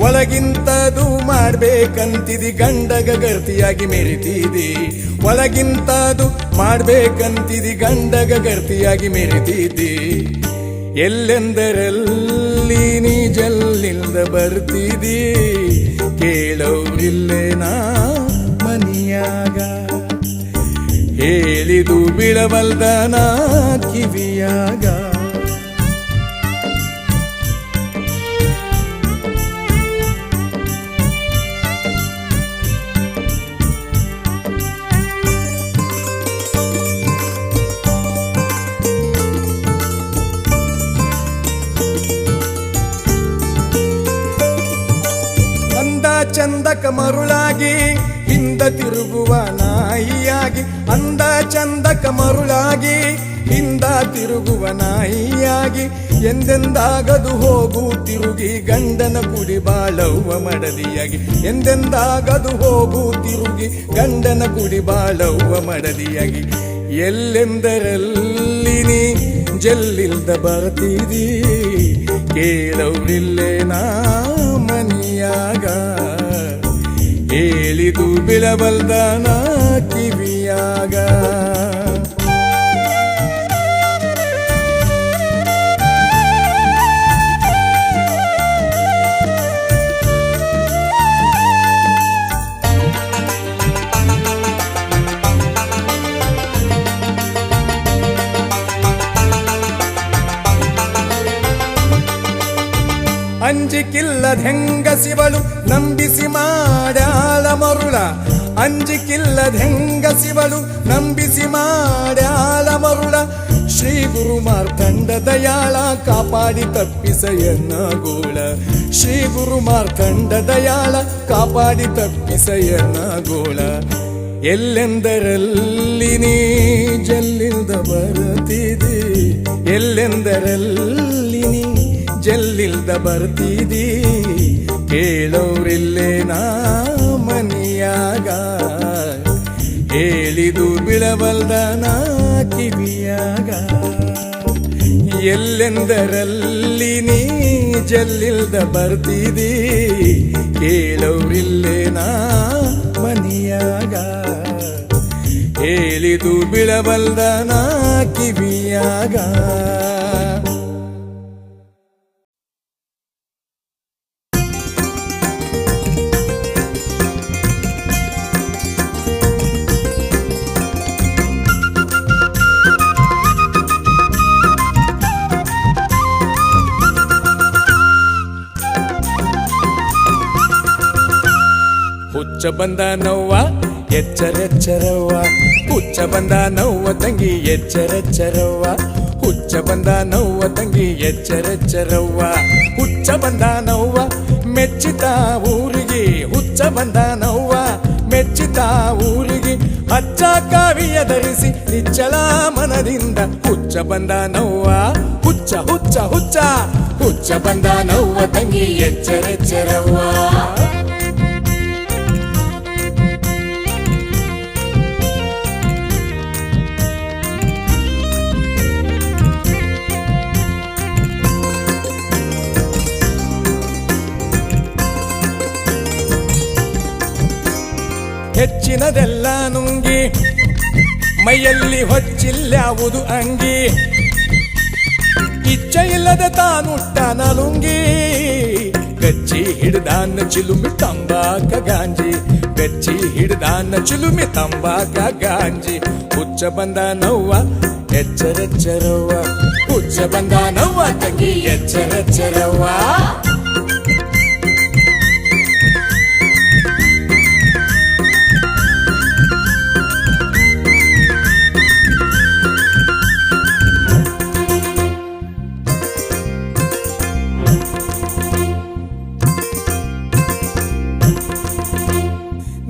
ಒಳಗಿಂತದು ಮಾಡ್ಬೇಕಂತಿದಿ, ಗಂಡಗ ಗರ್ತಿಯಾಗಿ ಮೆರಿತೀದಿ, ಒಳಗಿಂತದು ಮಾಡ್ಬೇಕಂತಿದಿ, ಗಂಡಗ ಗರ್ತಿಯಾಗಿ ಮೆರಿತೀದಿ. ಎಲ್ಲೆಂದರಲ್ಲಿ ನೀ ಜಲ್ಲಿಲ್ದ ಬರ್ತಿದಿ, ಕೇಳವ್ರಿಲ್ಲೇ ನಾ ಮನಿಯಾಗ, ಹೇಳಿದು ಬಿಳವಲ್ದ ನಾ ಕಿವಿಯಾಗ. ಅಂದ ಚಂದಕ ಮರುಳಾಗಿ ಹಿಂದ ತಿರುಗುವ ನಾಯಿಯಾಗಿ, ಅಂದ ಚಂದಕ ಮರುಳಾಗಿ ಹಿಂದ ತಿರುಗುವ ನಾಯಿಯಾಗಿ ಎಂದೆಂದಾಗದು ಹೋಗು ತಿರುಗಿ ಗಂಡನ ಕುಡಿ ಬಾಳವ್ವ ಮಡದಿಯಾಗಿ ಎಂದೆಂದಾಗದು ಹೋಗು ತಿರುಗಿ ಗಂಡನ ಕುಡಿ ಬಾಳವ್ವ ಮಡದಿಯಾಗಿ ಎಲ್ಲೆಂದರಲ್ಲಿ ನೀ ಜಲ್ಲಿಲ್ದ ಬರ್ತಿದಿ ಕೇಳವ್ರಿಲ್ಲೇ ನಾ ಮನಿಯಾಗ ಹೇಳಿದು ಬಿಳಬಲ್ದ ನಾ ಕಿವಿಯಾಗ ಅಂಜಿಕಿಲ್ಲದ ಹೆಂಗಸಿವಳು ನಂಬಿಸಿ ಮಾಡ್ಯಾಳ ಮರುಳ ಅಂಜಿಕಿಲ್ಲದ ಹೆಂಗಸಿವಳು ನಂಬಿಸಿ ಮಾಡ್ಯಾಳ ಮರುಳ ಶ್ರೀ ಗುರು ಮಾರ್ಕಂಡ ದಯಾಳ ಕಾಪಾಡಿ ತಪ್ಪಿಸಯನ್ನ ಗೋಳ ಶ್ರೀ ಗುರು ಮಾರ್ಕಂಡ ದಯಾಳ ಕಾಪಾಡಿ ತಪ್ಪಿಸಯನ್ನ ಗೋಳ ಎಲ್ಲೆಂದರಲ್ಲಿ ನೀ ಜಲ್ಲಿಲ್ದ ಬರ್ತಿದಿ ಎಲ್ಲೆಂದರಲ್ಲಿ ನೀ ಜಲ್ಲಿಲ್ದ ಬರ್ತಿದಿ ಕೇಳೋರಿಲ್ಲೇ ನಾ ಮನಿಯಾಗ ಹೇಳಿದು ಬಿಳಬಲ್ದ ನಾ ಕಿವಿಯಾಗ ಎಲ್ಲೆಂದರಲ್ಲಿ ನೀ ಜಲ್ಲಿಲ್ದ ಬರ್ತಿದಿ ಕೇಳೋರಿಲ್ಲೇ ನಾ ಮನಿಯಾಗ ಹೇಳಿದು ಬಿಳಬಲ್ದ ನಾ ಕಿವಿಯಾಗ ಹುಚ್ಚ ಬಂದ ನವ್ವ ಎಚ್ಚರೆಚ್ಚರವ್ವ ಹುಚ್ಚ ಬಂದ ನವ್ವ ತಂಗಿ ಎಚ್ಚರೆಚ್ಚರವ್ವ ಹುಚ್ಚ ಬಂದ ನವ್ವ ತಂಗಿ ಎಚ್ಚರೆಚ್ಚರವ್ವ ಹುಚ್ಚ ಬಂದ ನವ್ವ ಮೆಚ್ಚಿತ ಊರಿಗೆ ಹುಚ್ಚ ಬಂದ ನವ್ವ ಮೆಚ್ಚಿತ ಊರಿಗೆ ಹಚ್ಚ ಕಾವಿಯ ಧರಿಸಿ ನಿಚ್ಚಳ ಮನದಿಂದ ಹುಚ್ಚ ಬಂದ ನವ್ವ ಹುಚ್ಚ ಹುಚ್ಚ ಹುಚ್ಚ ಹುಚ್ಚ ಬಂದ ನವ್ವ ತಂಗಿ ಎಚ್ಚರೆಚ್ಚರವ್ವ ಹೆಚ್ಚಿನದೆಲ್ಲ ನುಂಗಿ ಮೈಯಲ್ಲಿ ಹೊಚ್ಚಿಲ್ಲಾವುದು ಅಂಗಿ ಇಚ್ಛೆ ಇಲ್ಲದ ತಾನುಟ್ಟ ನಲುಂಗಿ ಗಚ್ಚಿ ಹಿಡ್ದಾನ ಚಿಲುಮಿ ತಂಬಾಕ ಗಾಂಜಿ ಗಚ್ಚಿ ಹಿಡ್ದಾನ ಚಿಲುಮಿ ತಂಬಾಕ ಗಾಂಜಿ ಹುಚ್ಚ ಬಂದ ನವ್ವ ಎಚ್ಚರೆಚ್ಚರವ್ವ ಹುಚ್ಚ ಬಂದ ನವ್ವ ತಂಗಿ ಎಚ್ಚರೆಚ್ಚರವ್ವ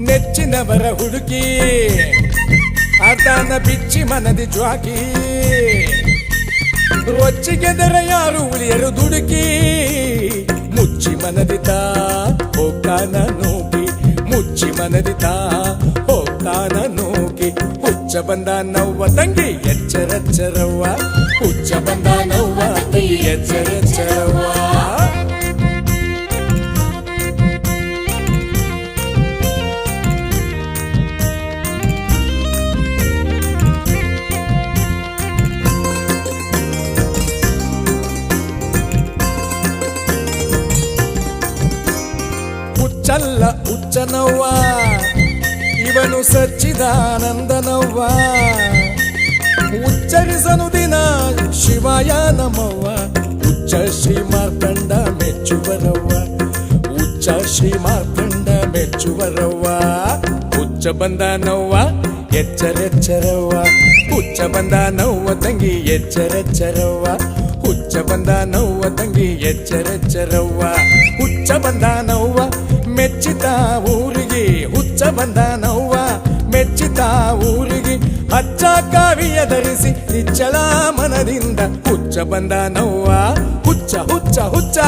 ನೆಚ್ಚಿನವರ ಹುಡುಕಿ ಆತನ ಬಿಚ್ಚಿ ಮನದಿ ಜ್ವಾಕಿ ರೊಚ್ಚಿಗೆದರ ಯಾರು ಉಳಿಯರು ದುಡುಕಿ ಮುಚ್ಚಿ ಮನದಿತ ಹೋಗ್ತಾನ ನೋಕಿ ಮುಚ್ಚಿ ಮನದಿತ ಹೋಗ್ತಾನ ನೋಕಿ ಹುಚ್ಚ ಬಂದ ನವ್ವ ತಂಗಿ ಎಚ್ಚರೆಚ್ಚರವ್ವ ಹುಚ್ಚ ಬಂದ ನವ್ವ ತಂಗಿ ಎಚ್ಚರೆಚ್ಚರವ್ವ ಹುಚ್ಚಲ್ಲ ಹುಚ್ಚನವ್ವ ಇವನು ಸಚ್ಚಿದಾನಂದನವ್ವ ಉಚ್ಚರಿಸನು ದಿನ ಶಿವಾಯ ನಮವ್ವ ಉಚ್ಚ ಶ್ರೀ ಮಾರ್ಕಂಡ ಮೆಚ್ಚುವರವ್ವ ಉಚ್ಚ ಶ್ರೀ ಮಾರ್ಕಂಡ ಮೆಚ್ಚುವರವ್ವ ಹುಚ್ಚ ಬಂದ ನವ್ವ ಎಚ್ಚರೆಚ್ಚರವ್ವ ಹುಚ್ಚ ಬಂದ ನವ್ವ ತಂಗಿ ಎಚ್ಚರೆಚ್ಚರವ್ವ ಹುಚ್ಚ ಬಂದ ನವ್ವ ತಂಗಿ ಎಚ್ಚರೆಚ್ಚರವ್ವ ಹುಚ್ಚ ಬಂದ ನವ್ವ ಮೆಚ್ಚಿತ ಊರಿಗೆ ಹುಚ್ಚ ಬಂದ ನವ್ವ ಮೆಚ್ಚಿತ ಊರಿಗೆ ಹಚ್ಚ ಕಾವಿಯ ಧರಿಸಿ ನಿಚ್ಚಳ ಮನದಿಂದ ಹುಚ್ಚ ಬಂದ ನವ್ವ ಹುಚ್ಚ ಹುಚ್ಚ ಹುಚ್ಚ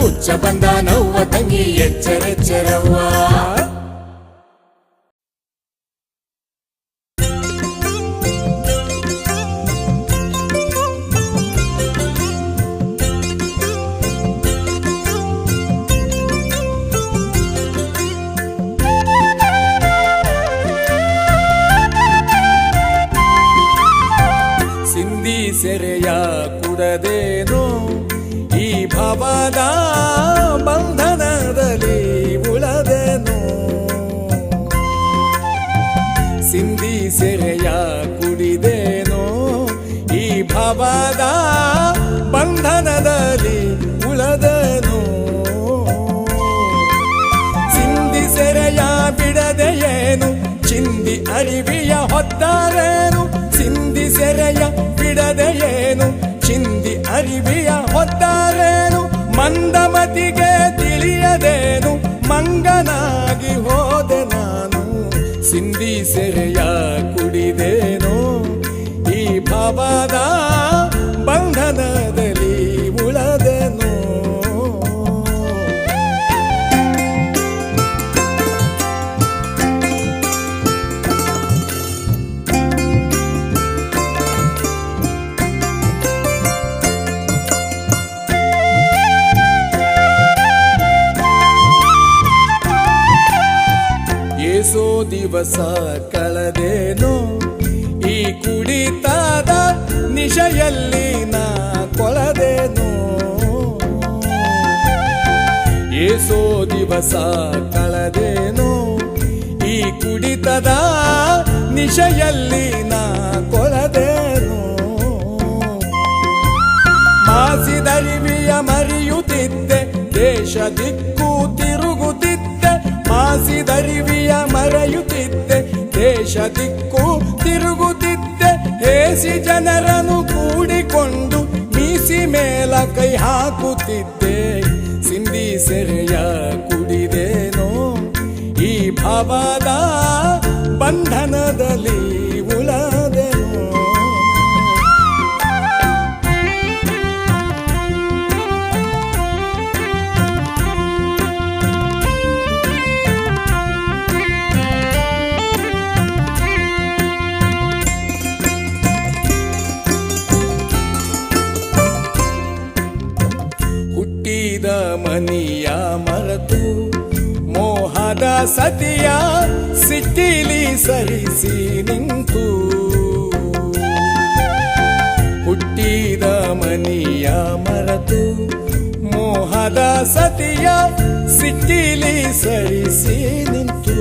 ಹುಚ್ಚ ಬಂದ ನವ್ವ ತಂಗಿ ಎಚ್ಚರೆಚ್ಚರವ್ವ. ಸೆರೆಯ ಕುಡದೇನೋ ಈ ಭವದ ಬಂಧನದಲ್ಲಿ ಉಳದೇನೋ. ಸಿಂಧಿ ಸೆರೆಯ ಕುಡಿದೇನೋ ಈ ಭವದ ಬಂಧನದಲ್ಲಿ ಉಳದೇನೋ. ಸಿಂಧಿ ಸೆರೆಯ ಬಿಡದೆಯೇನು ಚಿಂದಿ ಅರಿವಿಯ ಹೊತ್ತಾರೇನು. ಸಿಂಧಿ ಸೆರೆಯ ಬಿಡದೆಯೇನು ಚಿಂದಿ ಅರಿವಿಯ ಹೊತ್ತಾರೇನು. ಮಂದಮತಿಗೆ ತಿಳಿಯದೇನು ಮಂಗನಾಗಿ ಹೋದೆ ನಾನು. ಸಿಂಧಿ ಸೆರೆಯ ಕುಡಿದೇನೋ ಈ ಭವದ ಬಂಧನದಲ್ಲಿ ಉಳದೇನೋ. ಏಸೋ ದಿವಸ ಕಳೆದೇನೋ ಈ ಕುಡಿತದ ನಿಶೆಯಲ್ಲಿ ನಾ ಕೊಳದೇನೋ. ಏಸೋ ದಿವಸ ಕಳೆದೇನೋ ಈ ಕುಡಿತದ ನಿಶೆಯಲ್ಲಿ ನಾ ಕೊಳದೇನೋ. ಮಾಸಿದರಿವಿಯ ಮರೆಯುತ್ತಿದ್ದೆ ದೇಶ ದಿಕ್ಕು ತಿರುಗುತ್ತಿದ್ದೆ. ಮಾಸಿದರಿವಿಯ ಮರೆಯುತ್ತಿದ್ದೆ ದೇಶ ದಿಕ್ಕು ತಿರುಗುತ್ತಿದ್ದೆ. ಹೇಸಿ ಜನರನ್ನು ಕೂಡಿಕೊಂಡು ಮೀಸಿ ಮೇಲ ಕೈ ಹಾಕುತ್ತಿದ್ದೆ. ಸಿಂಧಿ ಸೆರೆಯ ಕುಡಿದೇನೋ ಈ ಭವದ ಬಂಧನದಲ್ಲಿ ಉಳದೇನೋ. ಹುಟ್ಟಿದ ಮನಿಯ ಮರೆತು ಮೋಹದ ಸತಿಯ ಸಿಟ್ಟಿಲಿ ಸರಿಸಿ ನಿಂತು. ಹುಟ್ಟಿದ ಮನಿಯ ಮರೆತು ಮೋಹದ ಸತಿಯ ಸಿಟ್ಟಿಲಿ ಸರಿಸಿ ನಿಂತು.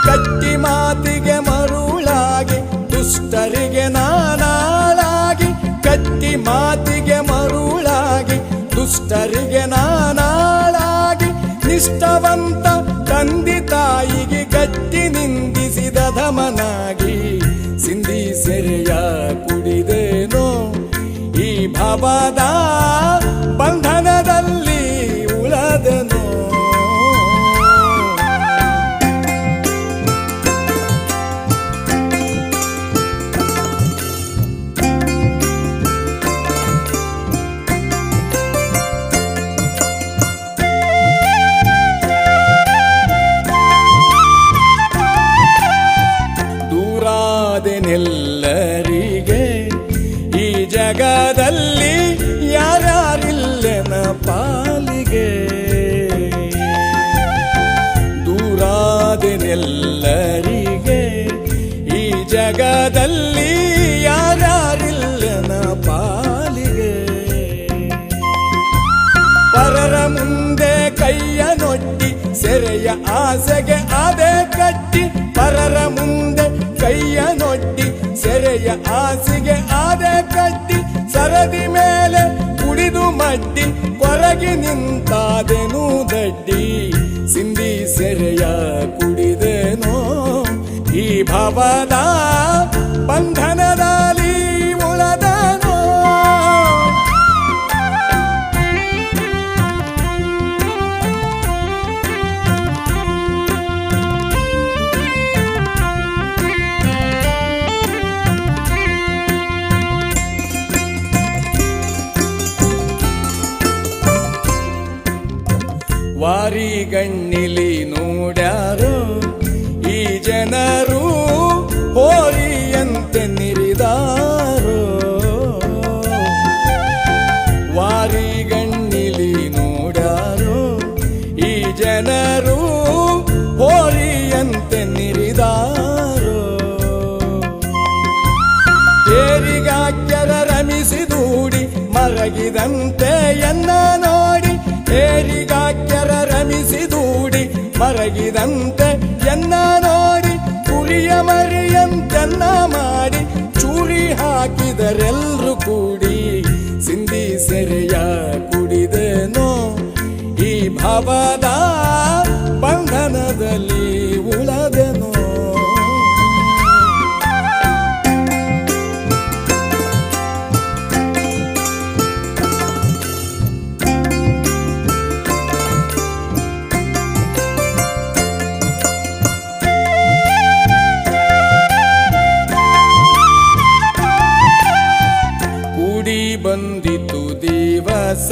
ಕಟ್ಟಿ ಮಾತಿಗೆ ಮರುಳಾಗಿ ದುಷ್ಟರಿಗೆ ನಾನಾಳಾಗಿ. ಕಟ್ಟಿ ಮಾತಿಗೆ ಮರುಳಾಗಿ ದುಷ್ಟರಿಗೆ ನಾನಾಳಾಗಿ. ನಿಷ್ಠವಂತ ತಂದೆ ತಾಯಿಗೆ ಗಟ್ಟಿ ನಿಂದಿಸಿದ ಧಮನಾಗಿ. ಸಿಂಧಿ ಸೆರೆಯ ಕುಡಿದೇನೋ ಈ ಭವದ ಬಂಧನದಲ್ಲಿ ಉಳದೆನೋ. ಎಲ್ಲರಿಗೆ ಈ ಜಗದಲ್ಲಿ ಯಾರ್ಯಾರಿಲ್ಲೆನ ಪಾಲಿಗೆ. ದೂರಾದೆನೆಲ್ಲರಿಗೆ ಈ ಜಗದಲ್ಲಿ ಯಾರ್ಯಾರಿಲ್ಲೆನ ಪಾಲಿಗೆ. ಪರರ ಮುಂದೆ ಕೈಯ ನೊಡ್ಡಿ ಸೆರೆಯ ಆಸೆಗೆ ಆದೆ ಕಟ್ಟಿ. ಪರರ ಮುಂದೆ ಕೈಯ ನೊಡ್ಡಿ ಸೆರೆಯ ಆಸೆಗೆ ಆದೆ ಕಟ್ಟಿ. ಸರದಿ ಮೇಲೆ ಕುಡಿದು ಮಡ್ಡಿ ಕೊರಗಿ ನಿಂತಾದೆನು ದಡ್ಡಿ. ಸಿಂಧಿ ಸೆರೆಯ ಕುಡಿದೇನೋ ಈ ಭವದ ಬಂಧನದಲ್ಲಿ ಉಳದನೋ. ವಾರಿಗಣ್ಣಿಲಿ ನೋಡ್ಯಾರೋ ಈ ಜನರು ಹೋರಿಯಂತೆ ನಿರಿದಾರೋ. ವಾರಿಗಣ್ಣಿಲಿ ನೋಡ್ಯಾರೋ ಈ ಜನರು ಹೋರಿಯಂತೆ ನಿರಿದಾರೋ. ಏರಿಗಾಕ್ಯರ ರಮಿಸಿದೂಡಿ ಮರಗಿದಂತೆ ಎನ್ನ ನೋಡಿ, ಏರಿಗಾಕ್ಯರ ರಮಿಸಿದೂಡಿ ಮರಗಿದಂತೆ ಎನ್ನ ನೋಡಿ, ಕುರಿಯ ಮರಿಯಂತೆನ್ನ ಮಾಡಿ ಚೂರಿ ಹಾಕಿದರೆಲ್ರು ಕೂಡಿ ಸಿಂಧಿ ಸೆರೆಯ ಕುಡಿದೆನೋ ಈ ಭಾವದ ಬಂಧನದಲ್ಲಿ ಉಳದೆನೋ. ಬಂದಿತು ದಿವಸ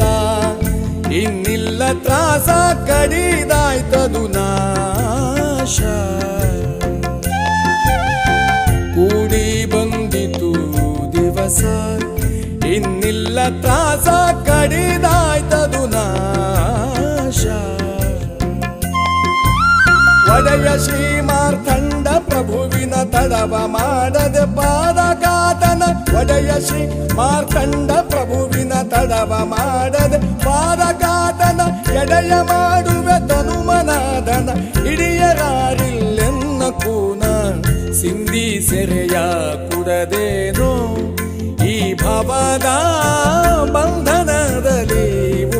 ಇನ್ನಿಲ್ಲ ತ್ರಾಸ ಕಡಿದಾಯ್ತದು ನಾಶ. ಕೂಡಿ ಬಂದಿತು ದಿವಸ ಇನ್ನಿಲ್ಲ ತ್ರಾಸ ಕಡಿದಾಯ್ತದು ನಾಶ. ಒಡೆಯ ಶ್ರೀ ಮಾರ್ಥಂಡ ಪ್ರಭುವಿನ ತಡವ ಮಾಡದೆ ಪಾದಘಾತನ, ಒಡೆಯ ಶ್ರೀ ಮಾರ್ಥಂಡ ಪ್ರಭುವಿನ ತಡವ ಮಾಡದೆ ಪಾದಘಾತನ, ಎಡೆಯ ಮಾಡುವೆ ತನುಮನಾದನ ಹಿಡಿಯರಾರಿಲ್ಲೆನ್ನ ಕೂನ ಸಿಂಧಿ ಸೆರೆಯ ಕುಡದೇನೋ ಈ ಭವದ ಬಂಧನದಲ್ಲಿ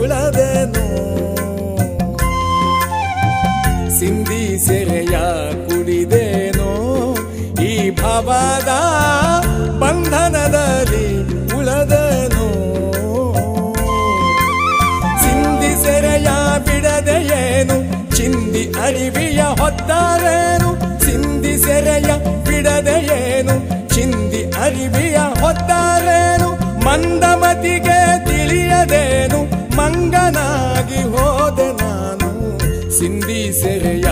ಉಳದೆನೋ. ಸಿಂಧಿ ಸೆರೆಯ ಕುಡಿದೇನೋ ಈ ಭವದ ಬಂಧನದಲ್ಲಿ ಉಳದೆನೋ. ಸಿಂಧಿ ಸೆರೆಯ ಬಿಡದೆಯೇನು ಚಿಂದಿ ಅರಿವಿಯ ಹೊತ್ತಾರೇನು, ಸಿಂಧಿ ಸೆರೆಯ ಬಿಡದೆಯೇನು ಚಿಂದಿ ಅರಿವಿಯ ಹೊತ್ತಾರೇನು, ಮಂದಮತಿಗೆ ತಿಳಿಯದೇನು ಮಂಗನಾಗಿ ಹೋದೆ ನಾನು ಸಿಂಧಿ ಸೆರೆಯ